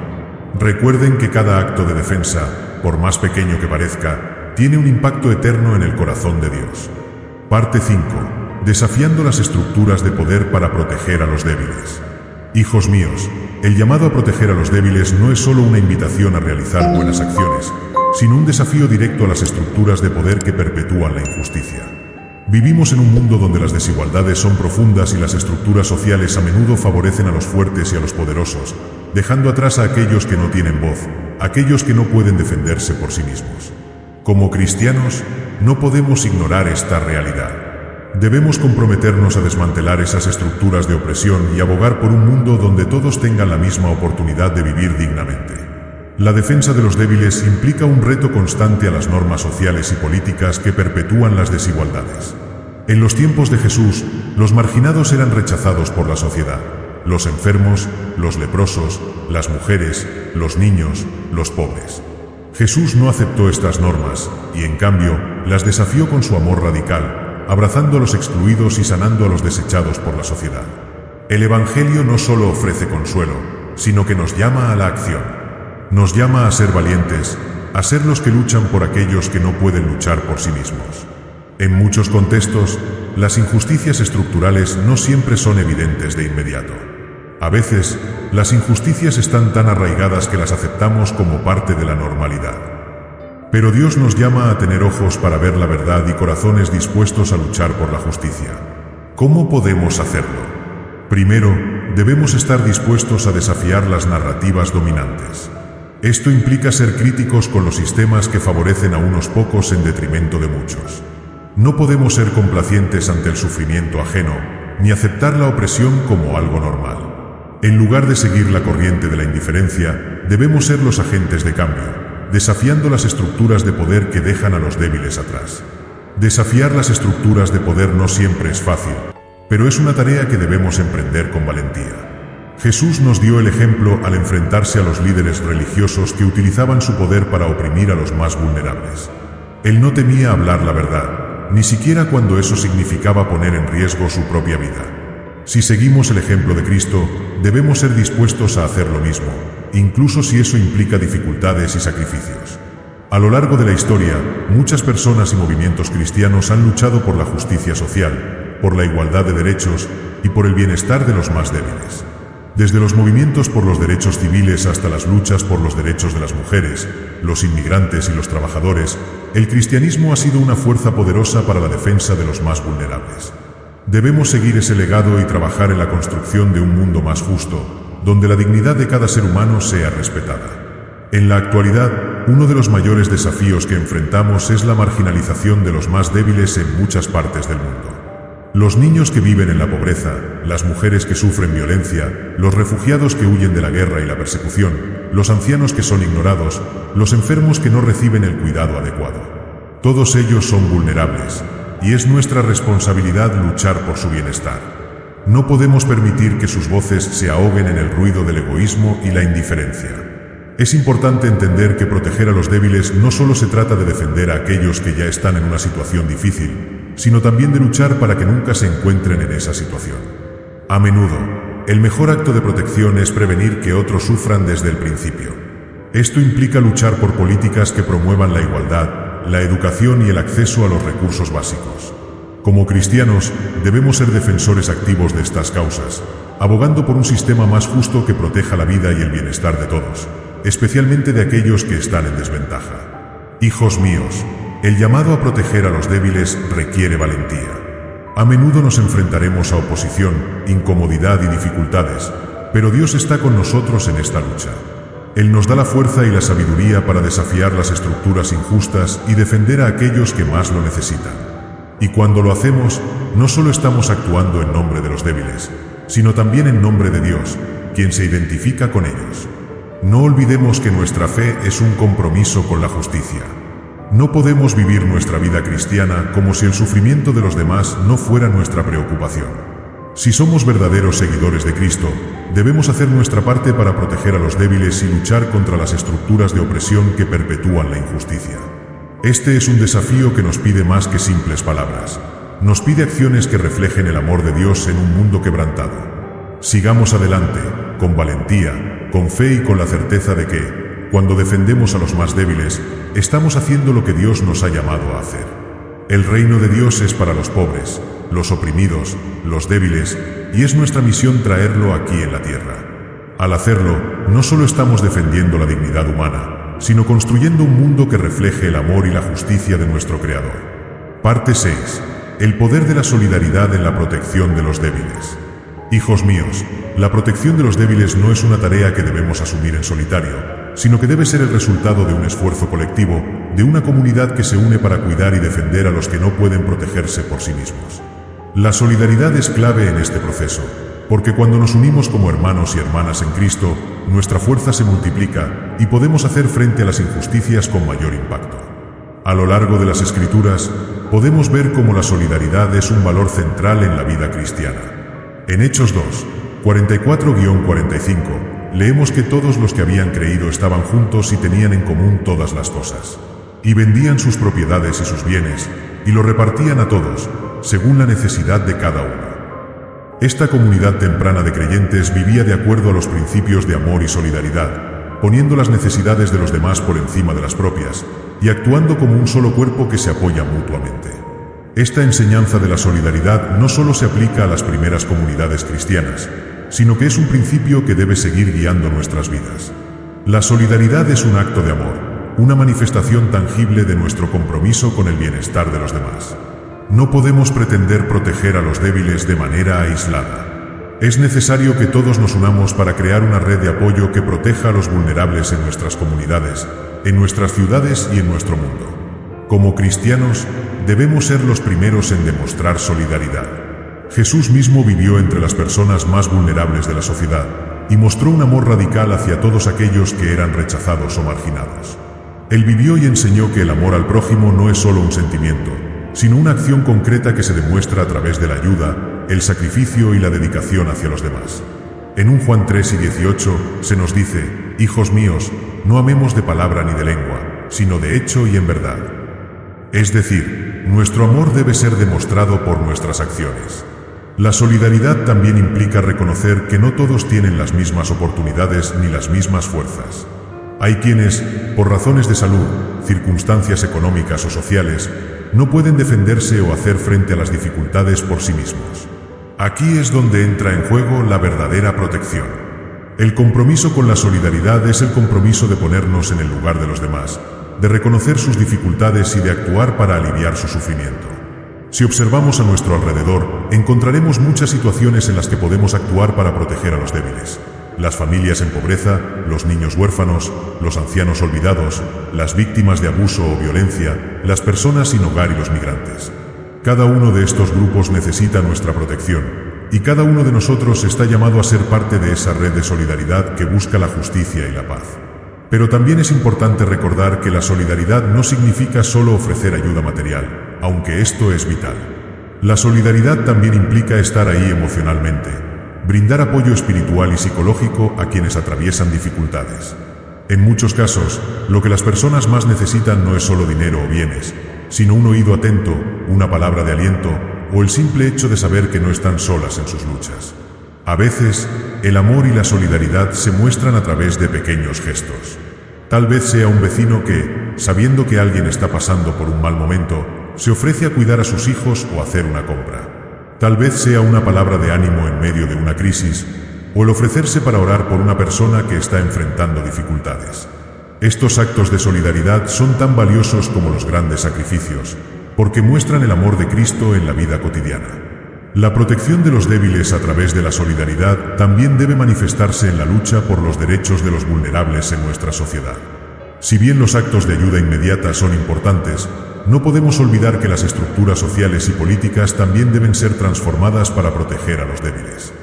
Recuerden que cada acto de defensa, por más pequeño que parezca, tiene un impacto eterno en el corazón de Dios. Parte 5. Desafiando las estructuras de poder para proteger a los débiles. Hijos míos, el llamado a proteger a los débiles no es solo una invitación a realizar buenas acciones, sino un desafío directo a las estructuras de poder que perpetúan la injusticia. Vivimos en un mundo donde las desigualdades son profundas y las estructuras sociales a menudo favorecen a los fuertes y a los poderosos, dejando atrás a aquellos que no tienen voz, aquellos que no pueden defenderse por sí mismos. Como cristianos, no podemos ignorar esta realidad. Debemos comprometernos a desmantelar esas estructuras de opresión y abogar por un mundo donde todos tengan la misma oportunidad de vivir dignamente. La defensa de los débiles implica un reto constante a las normas sociales y políticas que perpetúan las desigualdades. En los tiempos de Jesús, los marginados eran rechazados por la sociedad. Los enfermos, los leprosos, las mujeres, los niños, los pobres. Jesús no aceptó estas normas, y en cambio, las desafió con su amor radical, abrazando a los excluidos y sanando a los desechados por la sociedad. El Evangelio no solo ofrece consuelo, sino que nos llama a la acción. Nos llama a ser valientes, a ser los que luchan por aquellos que no pueden luchar por sí mismos. En muchos contextos, las injusticias estructurales no siempre son evidentes de inmediato. A veces, las injusticias están tan arraigadas que las aceptamos como parte de la normalidad. Pero Dios nos llama a tener ojos para ver la verdad y corazones dispuestos a luchar por la justicia. ¿Cómo podemos hacerlo? Primero, debemos estar dispuestos a desafiar las narrativas dominantes. Esto implica ser críticos con los sistemas que favorecen a unos pocos en detrimento de muchos. No podemos ser complacientes ante el sufrimiento ajeno, ni aceptar la opresión como algo normal. En lugar de seguir la corriente de la indiferencia, debemos ser los agentes de cambio, desafiando las estructuras de poder que dejan a los débiles atrás. Desafiar las estructuras de poder no siempre es fácil, pero es una tarea que debemos emprender con valentía. Jesús nos dio el ejemplo al enfrentarse a los líderes religiosos que utilizaban su poder para oprimir a los más vulnerables. Él no temía hablar la verdad, ni siquiera cuando eso significaba poner en riesgo su propia vida. Si seguimos el ejemplo de Cristo, debemos ser dispuestos a hacer lo mismo, incluso si eso implica dificultades y sacrificios. A lo largo de la historia, muchas personas y movimientos cristianos han luchado por la justicia social, por la igualdad de derechos y por el bienestar de los más débiles. Desde los movimientos por los derechos civiles hasta las luchas por los derechos de las mujeres, los inmigrantes y los trabajadores, el cristianismo ha sido una fuerza poderosa para la defensa de los más vulnerables. Debemos seguir ese legado y trabajar en la construcción de un mundo más justo, donde la dignidad de cada ser humano sea respetada. En la actualidad, uno de los mayores desafíos que enfrentamos es la marginalización de los más débiles en muchas partes del mundo. Los niños que viven en la pobreza, las mujeres que sufren violencia, los refugiados que huyen de la guerra y la persecución, los ancianos que son ignorados, los enfermos que no reciben el cuidado adecuado. Todos ellos son vulnerables, y es nuestra responsabilidad luchar por su bienestar. No podemos permitir que sus voces se ahoguen en el ruido del egoísmo y la indiferencia. Es importante entender que proteger a los débiles no solo se trata de defender a aquellos que ya están en una situación difícil, sino también de luchar para que nunca se encuentren en esa situación. A menudo, el mejor acto de protección es prevenir que otros sufran desde el principio. Esto implica luchar por políticas que promuevan la igualdad, la educación y el acceso a los recursos básicos. Como cristianos, debemos ser defensores activos de estas causas, abogando por un sistema más justo que proteja la vida y el bienestar de todos, especialmente de aquellos que están en desventaja. Hijos míos, el llamado a proteger a los débiles requiere valentía. A menudo nos enfrentaremos a oposición, incomodidad y dificultades, pero Dios está con nosotros en esta lucha. Él nos da la fuerza y la sabiduría para desafiar las estructuras injustas y defender a aquellos que más lo necesitan. Y cuando lo hacemos, no solo estamos actuando en nombre de los débiles, sino también en nombre de Dios, quien se identifica con ellos. No olvidemos que nuestra fe es un compromiso con la justicia. No podemos vivir nuestra vida cristiana como si el sufrimiento de los demás no fuera nuestra preocupación. Si somos verdaderos seguidores de Cristo, debemos hacer nuestra parte para proteger a los débiles y luchar contra las estructuras de opresión que perpetúan la injusticia. Este es un desafío que nos pide más que simples palabras. Nos pide acciones que reflejen el amor de Dios en un mundo quebrantado. Sigamos adelante, con valentía, con fe y con la certeza de que, cuando defendemos a los más débiles, estamos haciendo lo que Dios nos ha llamado a hacer. El reino de Dios es para los pobres, los oprimidos, los débiles, y es nuestra misión traerlo aquí en la tierra. Al hacerlo, no solo estamos defendiendo la dignidad humana, sino construyendo un mundo que refleje el amor y la justicia de nuestro Creador. Parte 6. El poder de la solidaridad en la protección de los débiles. Hijos míos, la protección de los débiles no es una tarea que debemos asumir en solitario, sino que debe ser el resultado de un esfuerzo colectivo, de una comunidad que se une para cuidar y defender a los que no pueden protegerse por sí mismos. La solidaridad es clave en este proceso, porque cuando nos unimos como hermanos y hermanas en Cristo, nuestra fuerza se multiplica y podemos hacer frente a las injusticias con mayor impacto. A lo largo de las Escrituras, podemos ver cómo la solidaridad es un valor central en la vida cristiana. En Hechos 2, 44-45, leemos que todos los que habían creído estaban juntos y tenían en común todas las cosas. Y vendían sus propiedades y sus bienes, y lo repartían a todos, según la necesidad de cada uno. Esta comunidad temprana de creyentes vivía de acuerdo a los principios de amor y solidaridad, poniendo las necesidades de los demás por encima de las propias, y actuando como un solo cuerpo que se apoya mutuamente. Esta enseñanza de la solidaridad no solo se aplica a las primeras comunidades cristianas, sino que es un principio que debe seguir guiando nuestras vidas. La solidaridad es un acto de amor, una manifestación tangible de nuestro compromiso con el bienestar de los demás. No podemos pretender proteger a los débiles de manera aislada. Es necesario que todos nos unamos para crear una red de apoyo que proteja a los vulnerables en nuestras comunidades, en nuestras ciudades y en nuestro mundo. Como cristianos, debemos ser los primeros en demostrar solidaridad. Jesús mismo vivió entre las personas más vulnerables de la sociedad y mostró un amor radical hacia todos aquellos que eran rechazados o marginados. Él vivió y enseñó que el amor al prójimo no es solo un sentimiento, sino una acción concreta que se demuestra a través de la ayuda, el sacrificio y la dedicación hacia los demás. En 1 Juan 3:18 se nos dice: «Hijos míos, no amemos de palabra ni de lengua, sino de hecho y en verdad». Es decir, nuestro amor debe ser demostrado por nuestras acciones. La solidaridad también implica reconocer que no todos tienen las mismas oportunidades ni las mismas fuerzas. Hay quienes, por razones de salud, circunstancias económicas o sociales, no pueden defenderse o hacer frente a las dificultades por sí mismos. Aquí es donde entra en juego la verdadera protección. El compromiso con la solidaridad es el compromiso de ponernos en el lugar de los demás, de reconocer sus dificultades y de actuar para aliviar su sufrimiento. Si observamos a nuestro alrededor, encontraremos muchas situaciones en las que podemos actuar para proteger a los débiles. Las familias en pobreza, los niños huérfanos, los ancianos olvidados, las víctimas de abuso o violencia, las personas sin hogar y los migrantes. Cada uno de estos grupos necesita nuestra protección, y cada uno de nosotros está llamado a ser parte de esa red de solidaridad que busca la justicia y la paz. Pero también es importante recordar que la solidaridad no significa solo ofrecer ayuda material, aunque esto es vital. La solidaridad también implica estar ahí emocionalmente, brindar apoyo espiritual y psicológico a quienes atraviesan dificultades. En muchos casos, lo que las personas más necesitan no es solo dinero o bienes, sino un oído atento, una palabra de aliento o el simple hecho de saber que no están solas en sus luchas. A veces, el amor y la solidaridad se muestran a través de pequeños gestos. Tal vez sea un vecino que, sabiendo que alguien está pasando por un mal momento, se ofrece a cuidar a sus hijos o hacer una compra. Tal vez sea una palabra de ánimo en medio de una crisis, o el ofrecerse para orar por una persona que está enfrentando dificultades. Estos actos de solidaridad son tan valiosos como los grandes sacrificios, porque muestran el amor de Cristo en la vida cotidiana. La protección de los débiles a través de la solidaridad también debe manifestarse en la lucha por los derechos de los vulnerables en nuestra sociedad. Si bien los actos de ayuda inmediata son importantes, no podemos olvidar que las estructuras sociales y políticas también deben ser transformadas para proteger a los débiles.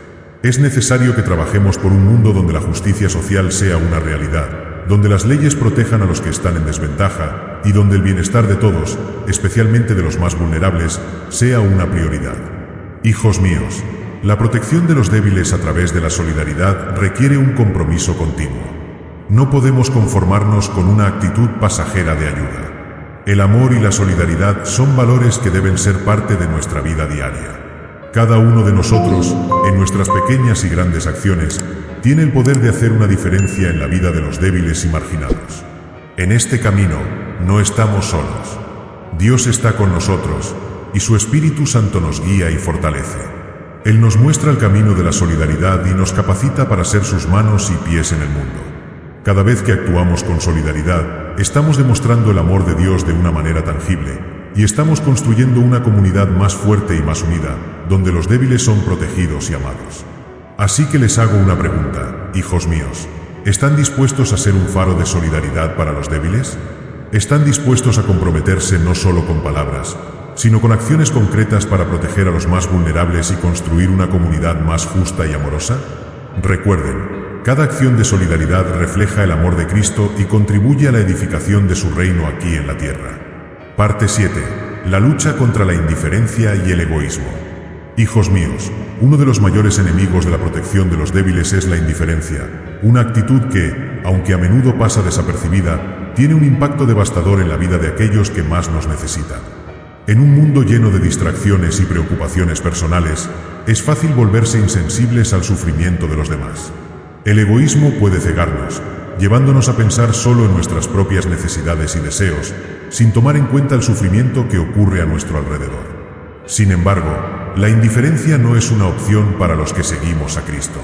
Es necesario que trabajemos por un mundo donde la justicia social sea una realidad, donde las leyes protejan a los que están en desventaja y donde el bienestar de todos, especialmente de los más vulnerables, sea una prioridad. Hijos míos, la protección de los débiles a través de la solidaridad requiere un compromiso continuo. No podemos conformarnos con una actitud pasajera de ayuda. El amor y la solidaridad son valores que deben ser parte de nuestra vida diaria. Cada uno de nosotros, en nuestras pequeñas y grandes acciones, tiene el poder de hacer una diferencia en la vida de los débiles y marginados. En este camino, no estamos solos. Dios está con nosotros, y su Espíritu Santo nos guía y fortalece. Él nos muestra el camino de la solidaridad y nos capacita para ser sus manos y pies en el mundo. Cada vez que actuamos con solidaridad, estamos demostrando el amor de Dios de una manera tangible, y estamos construyendo una comunidad más fuerte y más unida, donde los débiles son protegidos y amados. Así que les hago una pregunta, hijos míos. ¿Están dispuestos a ser un faro de solidaridad para los débiles? ¿Están dispuestos a comprometerse no solo con palabras, sino con acciones concretas para proteger a los más vulnerables y construir una comunidad más justa y amorosa? Recuerden, cada acción de solidaridad refleja el amor de Cristo y contribuye a la edificación de su reino aquí en la tierra. Parte 7. La lucha contra la indiferencia y el egoísmo. Hijos míos, uno de los mayores enemigos de la protección de los débiles es la indiferencia, una actitud que, aunque a menudo pasa desapercibida, tiene un impacto devastador en la vida de aquellos que más nos necesitan. En un mundo lleno de distracciones y preocupaciones personales, es fácil volverse insensibles al sufrimiento de los demás. El egoísmo puede cegarnos, llevándonos a pensar solo en nuestras propias necesidades y deseos, sin tomar en cuenta el sufrimiento que ocurre a nuestro alrededor. Sin embargo, la indiferencia no es una opción para los que seguimos a Cristo.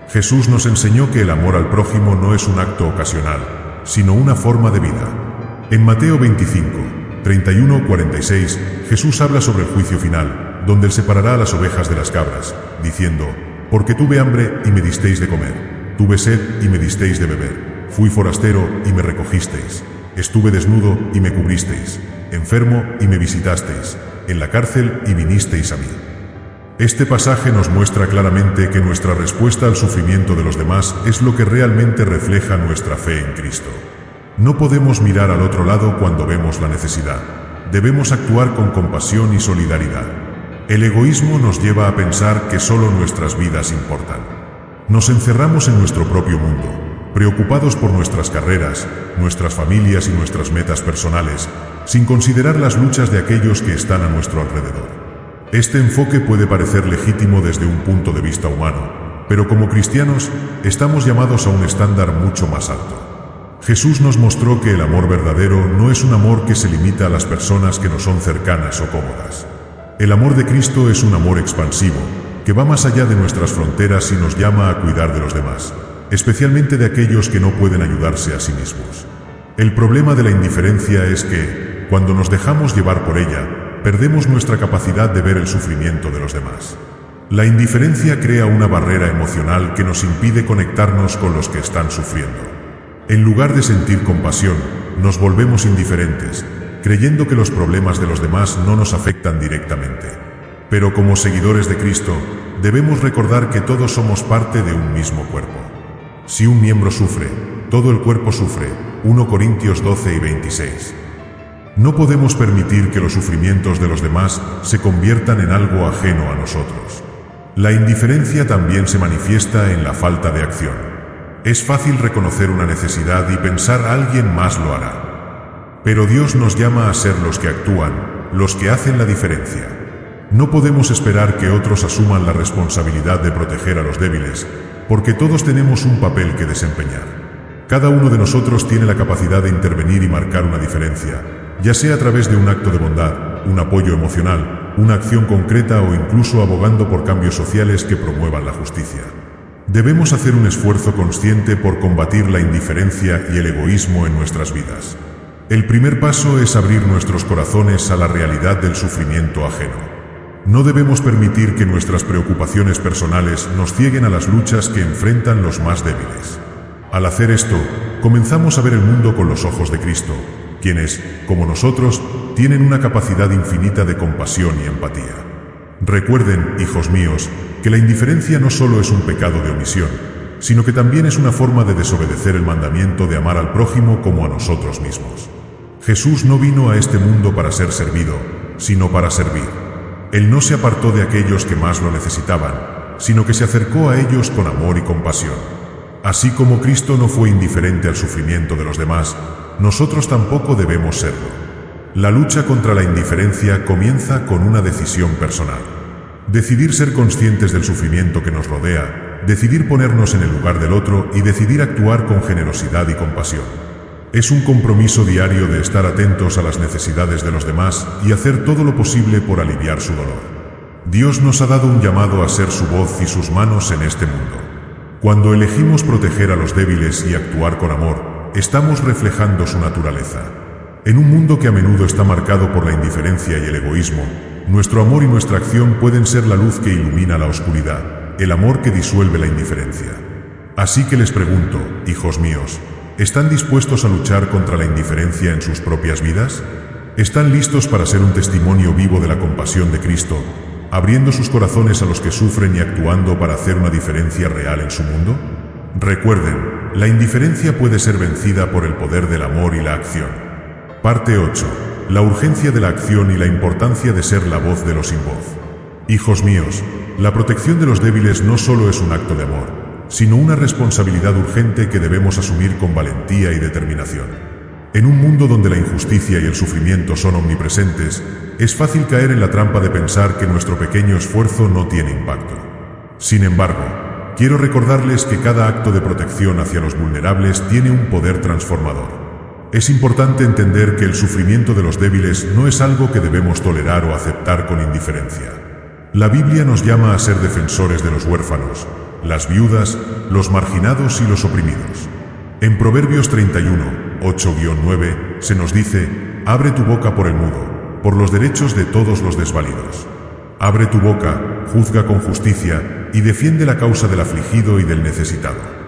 Jesús nos enseñó que el amor al prójimo no es un acto ocasional, sino una forma de vida. En Mateo 25, 31-46, Jesús habla sobre el juicio final, donde Él separará a las ovejas de las cabras, diciendo: «Porque tuve hambre y me disteis de comer, tuve sed y me disteis de beber, fui forastero y me recogisteis, estuve desnudo y me cubristeis, enfermo y me visitasteis, en la cárcel y vinisteis a mí». Este pasaje nos muestra claramente que nuestra respuesta al sufrimiento de los demás es lo que realmente refleja nuestra fe en Cristo. No podemos mirar al otro lado cuando vemos la necesidad. Debemos actuar con compasión y solidaridad. El egoísmo nos lleva a pensar que solo nuestras vidas importan. Nos encerramos en nuestro propio mundo, preocupados por nuestras carreras, nuestras familias y nuestras metas personales, sin considerar las luchas de aquellos que están a nuestro alrededor. Este enfoque puede parecer legítimo desde un punto de vista humano, pero como cristianos, estamos llamados a un estándar mucho más alto. Jesús nos mostró que el amor verdadero no es un amor que se limita a las personas que nos son cercanas o cómodas. El amor de Cristo es un amor expansivo, que va más allá de nuestras fronteras y nos llama a cuidar de los demás, especialmente de aquellos que no pueden ayudarse a sí mismos. El problema de la indiferencia es que, cuando nos dejamos llevar por ella, perdemos nuestra capacidad de ver el sufrimiento de los demás. La indiferencia crea una barrera emocional que nos impide conectarnos con los que están sufriendo. En lugar de sentir compasión, nos volvemos indiferentes, creyendo que los problemas de los demás no nos afectan directamente. Pero como seguidores de Cristo, debemos recordar que todos somos parte de un mismo cuerpo. Si un miembro sufre, todo el cuerpo sufre. 1 Corintios 12 y 26. No podemos permitir que los sufrimientos de los demás se conviertan en algo ajeno a nosotros. La indiferencia también se manifiesta en la falta de acción. Es fácil reconocer una necesidad y pensar alguien más lo hará. Pero Dios nos llama a ser los que actúan, los que hacen la diferencia. No podemos esperar que otros asuman la responsabilidad de proteger a los débiles, porque todos tenemos un papel que desempeñar. Cada uno de nosotros tiene la capacidad de intervenir y marcar una diferencia, ya sea a través de un acto de bondad, un apoyo emocional, una acción concreta o incluso abogando por cambios sociales que promuevan la justicia. Debemos hacer un esfuerzo consciente por combatir la indiferencia y el egoísmo en nuestras vidas. El primer paso es abrir nuestros corazones a la realidad del sufrimiento ajeno. No debemos permitir que nuestras preocupaciones personales nos cieguen a las luchas que enfrentan los más débiles. Al hacer esto, comenzamos a ver el mundo con los ojos de Cristo, quienes, como nosotros, tienen una capacidad infinita de compasión y empatía. Recuerden, hijos míos, que la indiferencia no solo es un pecado de omisión, sino que también es una forma de desobedecer el mandamiento de amar al prójimo como a nosotros mismos. Jesús no vino a este mundo para ser servido, sino para servir. Él no se apartó de aquellos que más lo necesitaban, sino que se acercó a ellos con amor y compasión. Así como Cristo no fue indiferente al sufrimiento de los demás, nosotros tampoco debemos serlo. La lucha contra la indiferencia comienza con una decisión personal. Decidir ser conscientes del sufrimiento que nos rodea, decidir ponernos en el lugar del otro y decidir actuar con generosidad y compasión. Es un compromiso diario de estar atentos a las necesidades de los demás y hacer todo lo posible por aliviar su dolor. Dios nos ha dado un llamado a ser su voz y sus manos en este mundo. Cuando elegimos proteger a los débiles y actuar con amor, estamos reflejando su naturaleza. En un mundo que a menudo está marcado por la indiferencia y el egoísmo, nuestro amor y nuestra acción pueden ser la luz que ilumina la oscuridad, el amor que disuelve la indiferencia. Así que les pregunto, hijos míos, ¿están dispuestos a luchar contra la indiferencia en sus propias vidas? ¿Están listos para ser un testimonio vivo de la compasión de Cristo, abriendo sus corazones a los que sufren y actuando para hacer una diferencia real en su mundo? Recuerden, la indiferencia puede ser vencida por el poder del amor y la acción. Parte 8. La urgencia de la acción y la importancia de ser la voz de los sin voz. Hijos míos, la protección de los débiles no solo es un acto de amor, sino una responsabilidad urgente que debemos asumir con valentía y determinación. En un mundo donde la injusticia y el sufrimiento son omnipresentes, es fácil caer en la trampa de pensar que nuestro pequeño esfuerzo no tiene impacto. Sin embargo, quiero recordarles que cada acto de protección hacia los vulnerables tiene un poder transformador. Es importante entender que el sufrimiento de los débiles no es algo que debemos tolerar o aceptar con indiferencia. La Biblia nos llama a ser defensores de los huérfanos, las viudas, los marginados y los oprimidos. En Proverbios 31, 8-9, se nos dice: abre tu boca por el mudo, por los derechos de todos los desvalidos. Abre tu boca, juzga con justicia, y defiende la causa del afligido y del necesitado.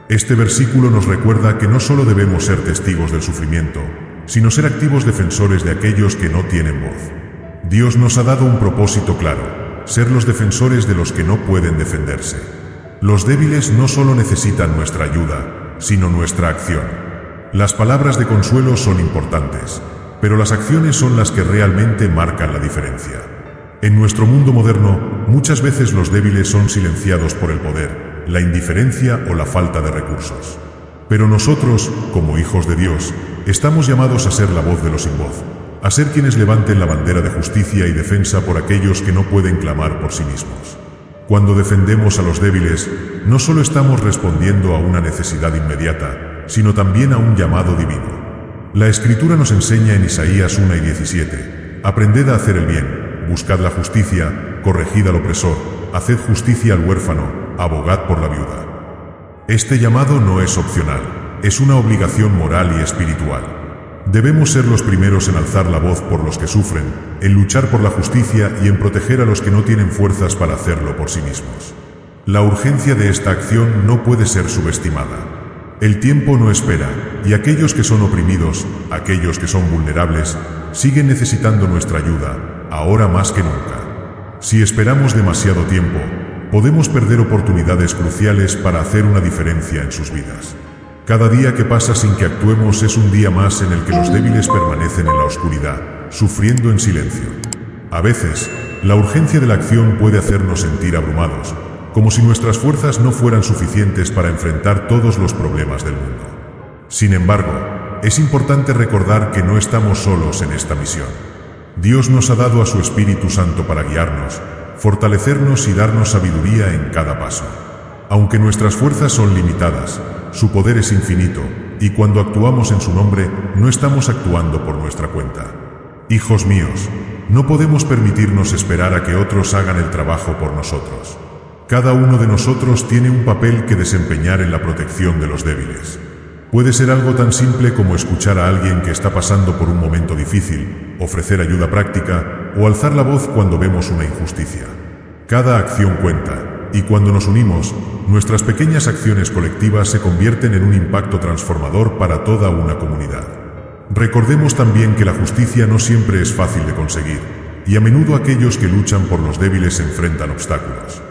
Este versículo nos recuerda que no solo debemos ser testigos del sufrimiento, sino ser activos defensores de aquellos que no tienen voz. Dios nos ha dado un propósito claro: ser los defensores de los que no pueden defenderse. Los débiles no solo necesitan nuestra ayuda, sino nuestra acción. Las palabras de consuelo son importantes, pero las acciones son las que realmente marcan la diferencia. En nuestro mundo moderno, muchas veces los débiles son silenciados por el poder, la indiferencia o la falta de recursos. Pero nosotros, como hijos de Dios, estamos llamados a ser la voz de los sin voz, a ser quienes levanten la bandera de justicia y defensa por aquellos que no pueden clamar por sí mismos. Cuando defendemos a los débiles, no solo estamos respondiendo a una necesidad inmediata, sino también a un llamado divino. La Escritura nos enseña en Isaías 1:17: aprended a hacer el bien, buscad la justicia, corregid al opresor, haced justicia al huérfano, abogad por la viuda. Este llamado no es opcional, es una obligación moral y espiritual. Debemos ser los primeros en alzar la voz por los que sufren, en luchar por la justicia y en proteger a los que no tienen fuerzas para hacerlo por sí mismos. La urgencia de esta acción no puede ser subestimada. El tiempo no espera, y aquellos que son oprimidos, aquellos que son vulnerables, siguen necesitando nuestra ayuda, ahora más que nunca. Si esperamos demasiado tiempo, podemos perder oportunidades cruciales para hacer una diferencia en sus vidas. Cada día que pasa sin que actuemos es un día más en el que los débiles permanecen en la oscuridad, sufriendo en silencio. A veces, la urgencia de la acción puede hacernos sentir abrumados, como si nuestras fuerzas no fueran suficientes para enfrentar todos los problemas del mundo. Sin embargo, es importante recordar que no estamos solos en esta misión. Dios nos ha dado a su Espíritu Santo para guiarnos, fortalecernos y darnos sabiduría en cada paso. Aunque nuestras fuerzas son limitadas, su poder es infinito, y cuando actuamos en su nombre, no estamos actuando por nuestra cuenta. Hijos míos, no podemos permitirnos esperar a que otros hagan el trabajo por nosotros. Cada uno de nosotros tiene un papel que desempeñar en la protección de los débiles. Puede ser algo tan simple como escuchar a alguien que está pasando por un momento difícil, ofrecer ayuda práctica o alzar la voz cuando vemos una injusticia. Cada acción cuenta, y cuando nos unimos, nuestras pequeñas acciones colectivas se convierten en un impacto transformador para toda una comunidad. Recordemos también que la justicia no siempre es fácil de conseguir, y a menudo aquellos que luchan por los débiles enfrentan obstáculos.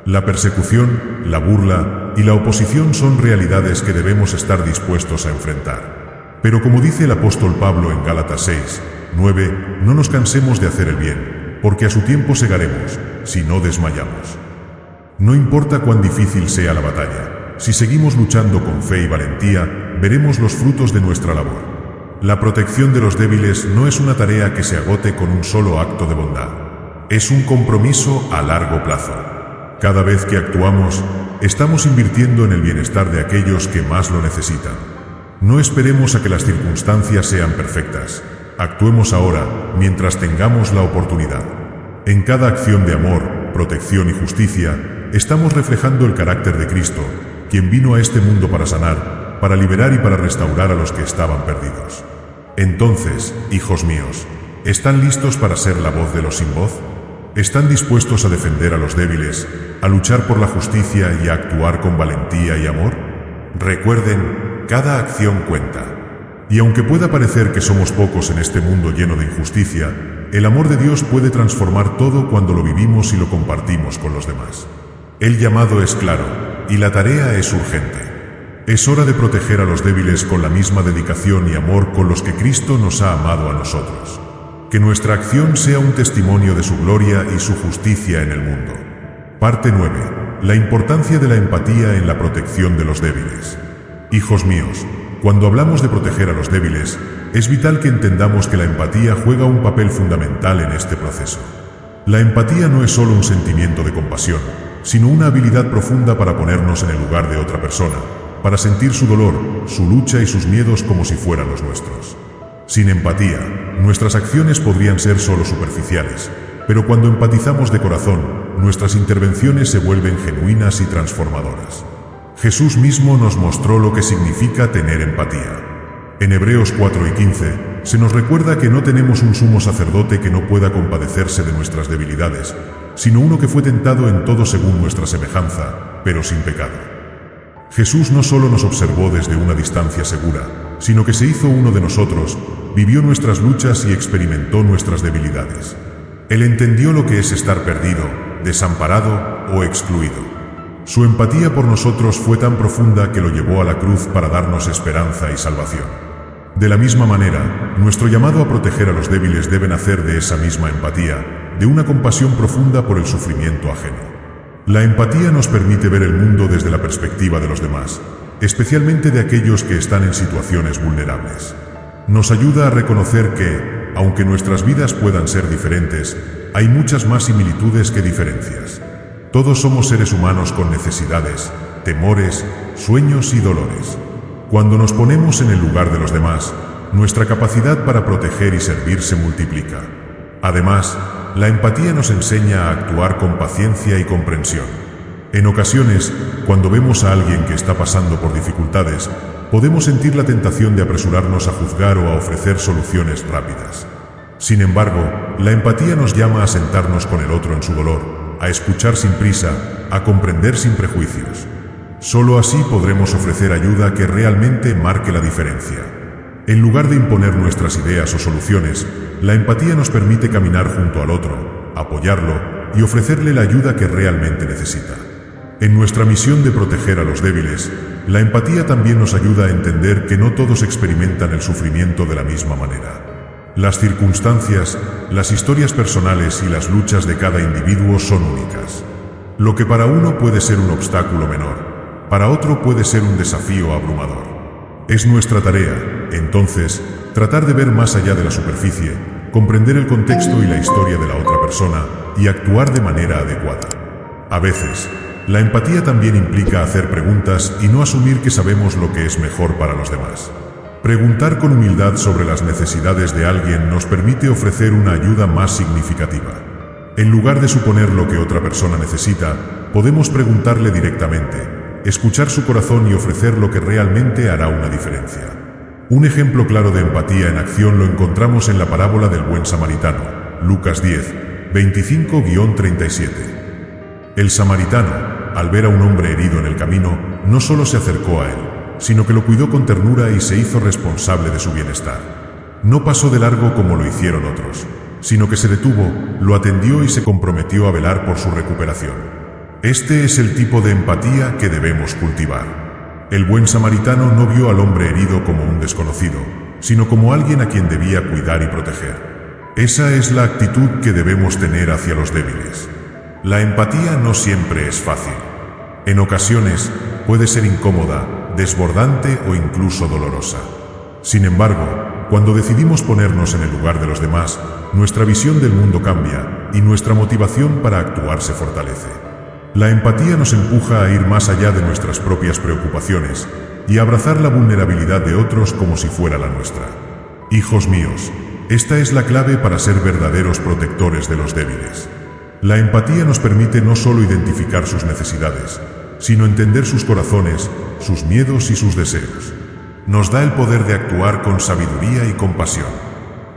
La persecución, la burla y la oposición son realidades que debemos estar dispuestos a enfrentar. Pero como dice el apóstol Pablo en Gálatas 6, 9, no nos cansemos de hacer el bien, porque a su tiempo segaremos, si no desmayamos. No importa cuán difícil sea la batalla, si seguimos luchando con fe y valentía, veremos los frutos de nuestra labor. La protección de los débiles no es una tarea que se agote con un solo acto de bondad. Es un compromiso a largo plazo. Cada vez que actuamos, estamos invirtiendo en el bienestar de aquellos que más lo necesitan. No esperemos a que las circunstancias sean perfectas. Actuemos ahora, mientras tengamos la oportunidad. En cada acción de amor, protección y justicia, estamos reflejando el carácter de Cristo, quien vino a este mundo para sanar, para liberar y para restaurar a los que estaban perdidos. Entonces, hijos míos, ¿están listos para ser la voz de los sin voz? ¿Están dispuestos a defender a los débiles, a luchar por la justicia y a actuar con valentía y amor? Recuerden, cada acción cuenta. Y aunque pueda parecer que somos pocos en este mundo lleno de injusticia, el amor de Dios puede transformar todo cuando lo vivimos y lo compartimos con los demás. El llamado es claro, y la tarea es urgente. Es hora de proteger a los débiles con la misma dedicación y amor con los que Cristo nos ha amado a nosotros. Que nuestra acción sea un testimonio de su gloria y su justicia en el mundo. Parte 9. La importancia de la empatía en la protección de los débiles. Hijos míos, cuando hablamos de proteger a los débiles, es vital que entendamos que la empatía juega un papel fundamental en este proceso. La empatía no es solo un sentimiento de compasión, sino una habilidad profunda para ponernos en el lugar de otra persona, para sentir su dolor, su lucha y sus miedos como si fueran los nuestros. Sin empatía, nuestras acciones podrían ser solo superficiales, pero cuando empatizamos de corazón, nuestras intervenciones se vuelven genuinas y transformadoras. Jesús mismo nos mostró lo que significa tener empatía. En Hebreos 4 y 15, se nos recuerda que no tenemos un sumo sacerdote que no pueda compadecerse de nuestras debilidades, sino uno que fue tentado en todo según nuestra semejanza, pero sin pecado. Jesús no solo nos observó desde una distancia segura, sino que se hizo uno de nosotros, vivió nuestras luchas y experimentó nuestras debilidades. Él entendió lo que es estar perdido, desamparado o excluido. Su empatía por nosotros fue tan profunda que lo llevó a la cruz para darnos esperanza y salvación. De la misma manera, nuestro llamado a proteger a los débiles debe nacer de esa misma empatía, de una compasión profunda por el sufrimiento ajeno. La empatía nos permite ver el mundo desde la perspectiva de los demás, especialmente de aquellos que están en situaciones vulnerables. Nos ayuda a reconocer que, aunque nuestras vidas puedan ser diferentes, hay muchas más similitudes que diferencias. Todos somos seres humanos con necesidades, temores, sueños y dolores. Cuando nos ponemos en el lugar de los demás, nuestra capacidad para proteger y servir se multiplica. Además, la empatía nos enseña a actuar con paciencia y comprensión. En ocasiones, cuando vemos a alguien que está pasando por dificultades, podemos sentir la tentación de apresurarnos a juzgar o a ofrecer soluciones rápidas. Sin embargo, la empatía nos llama a sentarnos con el otro en su dolor, a escuchar sin prisa, a comprender sin prejuicios. Solo así podremos ofrecer ayuda que realmente marque la diferencia. En lugar de imponer nuestras ideas o soluciones, la empatía nos permite caminar junto al otro, apoyarlo y ofrecerle la ayuda que realmente necesita. En nuestra misión de proteger a los débiles, la empatía también nos ayuda a entender que no todos experimentan el sufrimiento de la misma manera. Las circunstancias, las historias personales y las luchas de cada individuo son únicas. Lo que para uno puede ser un obstáculo menor, para otro puede ser un desafío abrumador. Es nuestra tarea, entonces, tratar de ver más allá de la superficie, comprender el contexto y la historia de la otra persona y actuar de manera adecuada. A veces, La empatía también implica hacer preguntas y no asumir que sabemos lo que es mejor para los demás. Preguntar con humildad sobre las necesidades de alguien nos permite ofrecer una ayuda más significativa. En lugar de suponer lo que otra persona necesita, podemos preguntarle directamente, escuchar su corazón y ofrecer lo que realmente hará una diferencia. Un ejemplo claro de empatía en acción lo encontramos en la parábola del buen samaritano, Lucas 10, 25-37. El samaritano, al ver a un hombre herido en el camino, no solo se acercó a él, sino que lo cuidó con ternura y se hizo responsable de su bienestar. No pasó de largo como lo hicieron otros, sino que se detuvo, lo atendió y se comprometió a velar por su recuperación. Este es el tipo de empatía que debemos cultivar. El buen samaritano no vio al hombre herido como un desconocido, sino como alguien a quien debía cuidar y proteger. Esa es la actitud que debemos tener hacia los débiles. La empatía no siempre es fácil. En ocasiones, puede ser incómoda, desbordante o incluso dolorosa. Sin embargo, cuando decidimos ponernos en el lugar de los demás, nuestra visión del mundo cambia y nuestra motivación para actuar se fortalece. La empatía nos empuja a ir más allá de nuestras propias preocupaciones y a abrazar la vulnerabilidad de otros como si fuera la nuestra. Hijos míos, esta es la clave para ser verdaderos protectores de los débiles. La empatía nos permite no solo identificar sus necesidades, sino entender sus corazones, sus miedos y sus deseos. Nos da el poder de actuar con sabiduría y compasión.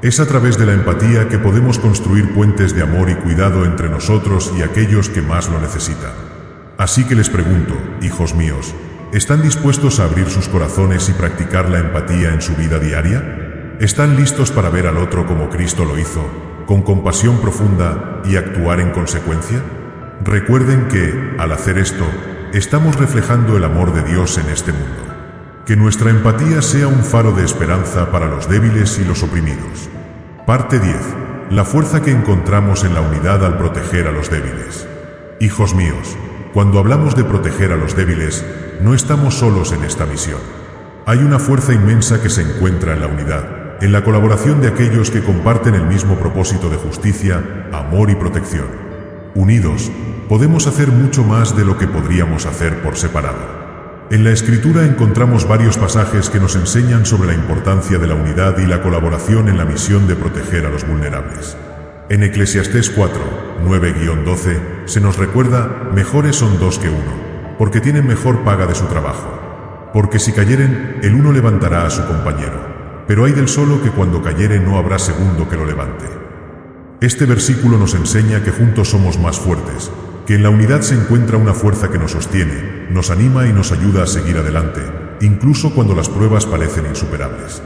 Es a través de la empatía que podemos construir puentes de amor y cuidado entre nosotros y aquellos que más lo necesitan. Así que les pregunto, hijos míos, ¿están dispuestos a abrir sus corazones y practicar la empatía en su vida diaria? ¿Están listos para ver al otro como Cristo lo hizo, con compasión profunda y actuar en consecuencia? Recuerden que, al hacer esto, estamos reflejando el amor de Dios en este mundo. Que nuestra empatía sea un faro de esperanza para los débiles y los oprimidos. Parte 10. La fuerza que encontramos en la unidad al proteger a los débiles. Hijos míos, cuando hablamos de proteger a los débiles, no estamos solos en esta misión. Hay una fuerza inmensa que se encuentra en la unidad, en la colaboración de aquellos que comparten el mismo propósito de justicia, amor y protección. Unidos, podemos hacer mucho más de lo que podríamos hacer por separado. En la Escritura encontramos varios pasajes que nos enseñan sobre la importancia de la unidad y la colaboración en la misión de proteger a los vulnerables. En Eclesiastés 4, 9-12, se nos recuerda, mejores son dos que uno, porque tienen mejor paga de su trabajo. Porque si cayeren, el uno levantará a su compañero, pero hay del solo que cuando cayere no habrá segundo que lo levante. Este versículo nos enseña que juntos somos más fuertes, que en la unidad se encuentra una fuerza que nos sostiene, nos anima y nos ayuda a seguir adelante, incluso cuando las pruebas parecen insuperables.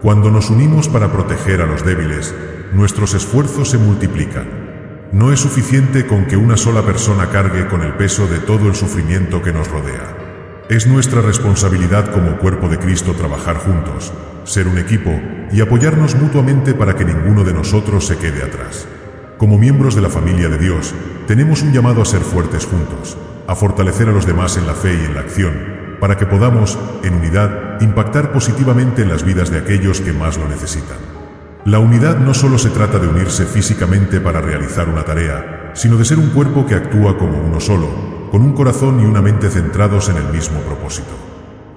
Cuando nos unimos para proteger a los débiles, nuestros esfuerzos se multiplican. No es suficiente con que una sola persona cargue con el peso de todo el sufrimiento que nos rodea. Es nuestra responsabilidad como cuerpo de Cristo trabajar juntos, ser un equipo y apoyarnos mutuamente para que ninguno de nosotros se quede atrás. Como miembros de la familia de Dios, tenemos un llamado a ser fuertes juntos, a fortalecer a los demás en la fe y en la acción, para que podamos, en unidad, impactar positivamente en las vidas de aquellos que más lo necesitan. La unidad no solo se trata de unirse físicamente para realizar una tarea, sino de ser un cuerpo que actúa como uno solo, con un corazón y una mente centrados en el mismo propósito.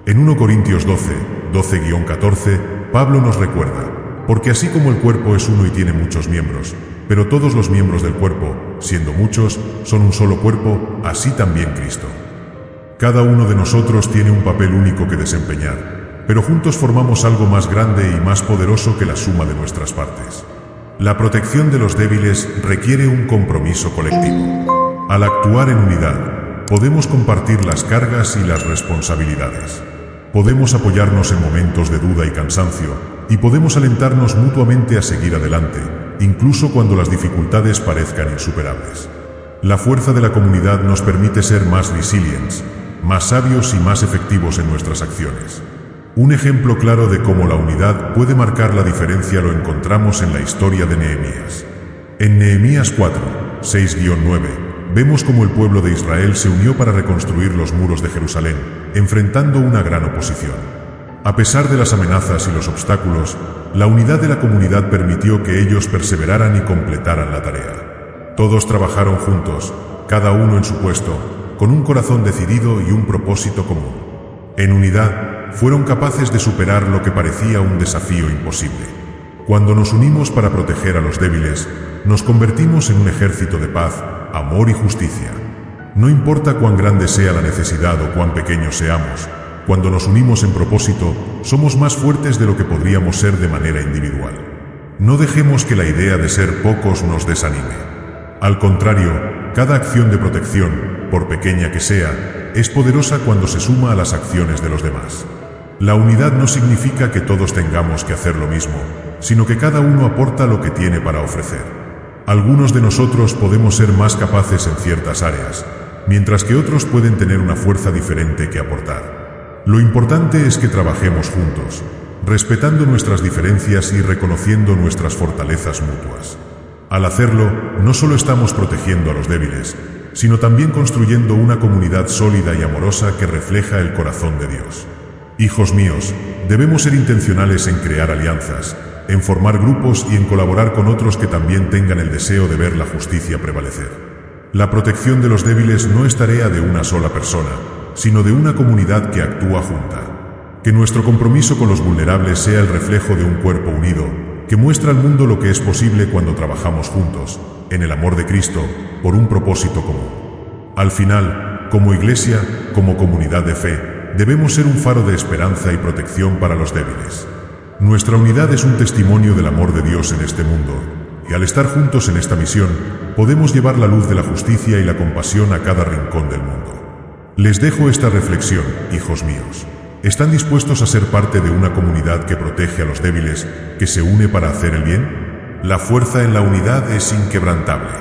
En 1 Corintios 12, 12-14, Pablo nos recuerda, porque así como el cuerpo es uno y tiene muchos miembros, pero todos los miembros del cuerpo, siendo muchos, son un solo cuerpo, así también Cristo. Cada uno de nosotros tiene un papel único que desempeñar, pero juntos formamos algo más grande y más poderoso que la suma de nuestras partes. La protección de los débiles requiere un compromiso colectivo. Al actuar en unidad, podemos compartir las cargas y las responsabilidades. Podemos apoyarnos en momentos de duda y cansancio, y podemos alentarnos mutuamente a seguir adelante, incluso cuando las dificultades parezcan insuperables. La fuerza de la comunidad nos permite ser más resilientes, más sabios y más efectivos en nuestras acciones. Un ejemplo claro de cómo la unidad puede marcar la diferencia lo encontramos en la historia de Nehemías. En Nehemías 4, 6-9, vemos cómo el pueblo de Israel se unió para reconstruir los muros de Jerusalén, enfrentando una gran oposición. A pesar de las amenazas y los obstáculos, la unidad de la comunidad permitió que ellos perseveraran y completaran la tarea. Todos trabajaron juntos, cada uno en su puesto, con un corazón decidido y un propósito común. En unidad, fueron capaces de superar lo que parecía un desafío imposible. Cuando nos unimos para proteger a los débiles, nos convertimos en un ejército de paz, amor y justicia. No importa cuán grande sea la necesidad o cuán pequeños seamos, cuando nos unimos en propósito, somos más fuertes de lo que podríamos ser de manera individual. No dejemos que la idea de ser pocos nos desanime. Al contrario, cada acción de protección, por pequeña que sea, es poderosa cuando se suma a las acciones de los demás. La unidad no significa que todos tengamos que hacer lo mismo, sino que cada uno aporta lo que tiene para ofrecer. Algunos de nosotros podemos ser más capaces en ciertas áreas, mientras que otros pueden tener una fuerza diferente que aportar. Lo importante es que trabajemos juntos, respetando nuestras diferencias y reconociendo nuestras fortalezas mutuas. Al hacerlo, no solo estamos protegiendo a los débiles, sino también construyendo una comunidad sólida y amorosa que refleja el corazón de Dios. Hijos míos, debemos ser intencionales en crear alianzas, en formar grupos y en colaborar con otros que también tengan el deseo de ver la justicia prevalecer. La protección de los débiles no es tarea de una sola persona, sino de una comunidad que actúa junta. Que nuestro compromiso con los vulnerables sea el reflejo de un cuerpo unido, que muestra al mundo lo que es posible cuando trabajamos juntos, en el amor de Cristo, por un propósito común. Al final, como iglesia, como comunidad de fe, debemos ser un faro de esperanza y protección para los débiles. Nuestra unidad es un testimonio del amor de Dios en este mundo, y al estar juntos en esta misión, podemos llevar la luz de la justicia y la compasión a cada rincón del mundo. Les dejo esta reflexión, hijos míos. ¿Están dispuestos a ser parte de una comunidad que protege a los débiles, que se une para hacer el bien? La fuerza en la unidad es inquebrantable.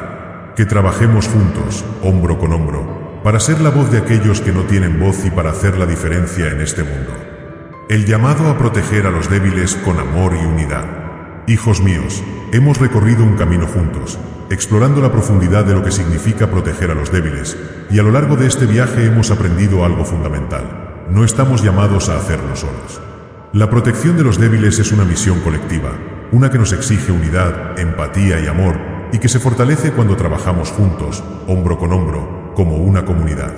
Que trabajemos juntos, hombro con hombro, para ser la voz de aquellos que no tienen voz y para hacer la diferencia en este mundo. El llamado a proteger a los débiles con amor y unidad. Hijos míos, hemos recorrido un camino juntos, explorando la profundidad de lo que significa proteger a los débiles, y a lo largo de este viaje hemos aprendido algo fundamental. No estamos llamados a hacerlo solos. La protección de los débiles es una misión colectiva, una que nos exige unidad, empatía y amor, y que se fortalece cuando trabajamos juntos, hombro con hombro, como una comunidad.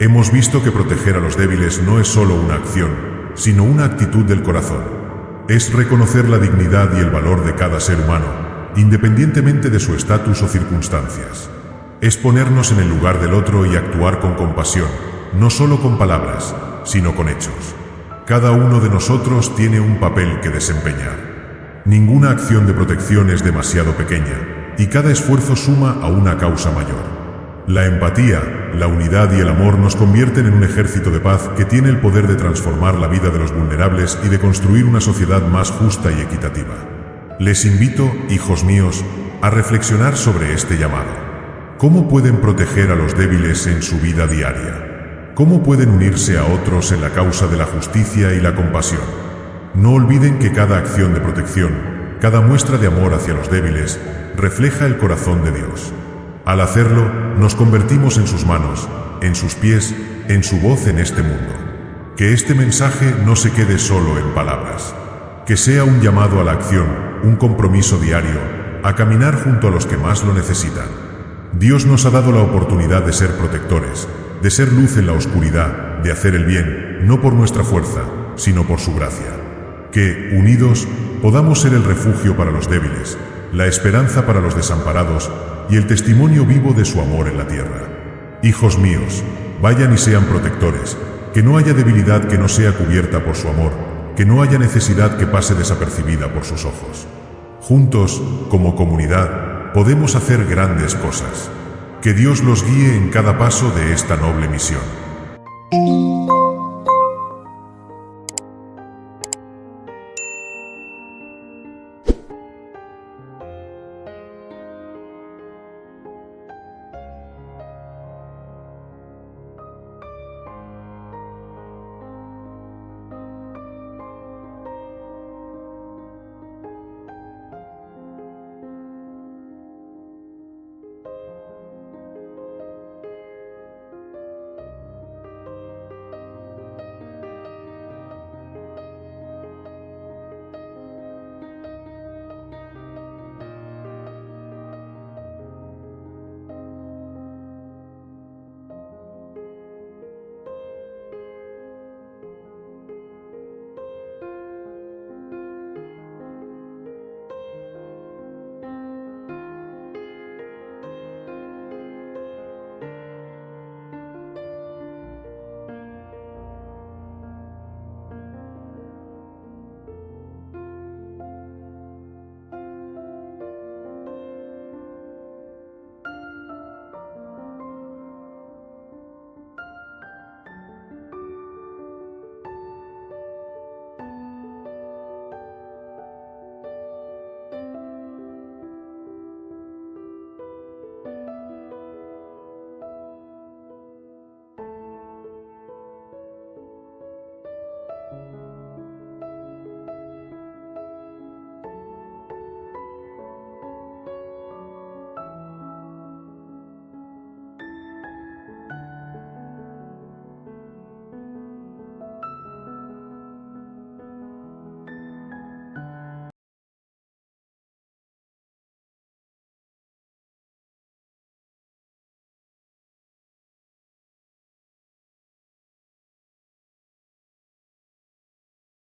Hemos visto que proteger a los débiles no es solo una acción, sino una actitud del corazón. Es reconocer la dignidad y el valor de cada ser humano, independientemente de su estatus o circunstancias. Es ponernos en el lugar del otro y actuar con compasión, no solo con palabras, sino con hechos. Cada uno de nosotros tiene un papel que desempeñar. Ninguna acción de protección es demasiado pequeña, y cada esfuerzo suma a una causa mayor. La empatía, la unidad y el amor nos convierten en un ejército de paz que tiene el poder de transformar la vida de los vulnerables y de construir una sociedad más justa y equitativa. Les invito, hijos míos, a reflexionar sobre este llamado. ¿Cómo pueden proteger a los débiles en su vida diaria? ¿Cómo pueden unirse a otros en la causa de la justicia y la compasión? No olviden que cada acción de protección, cada muestra de amor hacia los débiles, refleja el corazón de Dios. Al hacerlo, nos convertimos en sus manos, en sus pies, en su voz en este mundo. Que este mensaje no se quede solo en palabras. Que sea un llamado a la acción, un compromiso diario, a caminar junto a los que más lo necesitan. Dios nos ha dado la oportunidad de ser protectores, de ser luz en la oscuridad, de hacer el bien, no por nuestra fuerza, sino por su gracia. Que, unidos, podamos ser el refugio para los débiles, la esperanza para los desamparados y el testimonio vivo de su amor en la tierra. Hijos míos, vayan y sean protectores, que no haya debilidad que no sea cubierta por su amor, que no haya necesidad que pase desapercibida por sus ojos. Juntos, como comunidad, podemos hacer grandes cosas. Que Dios los guíe en cada paso de esta noble misión.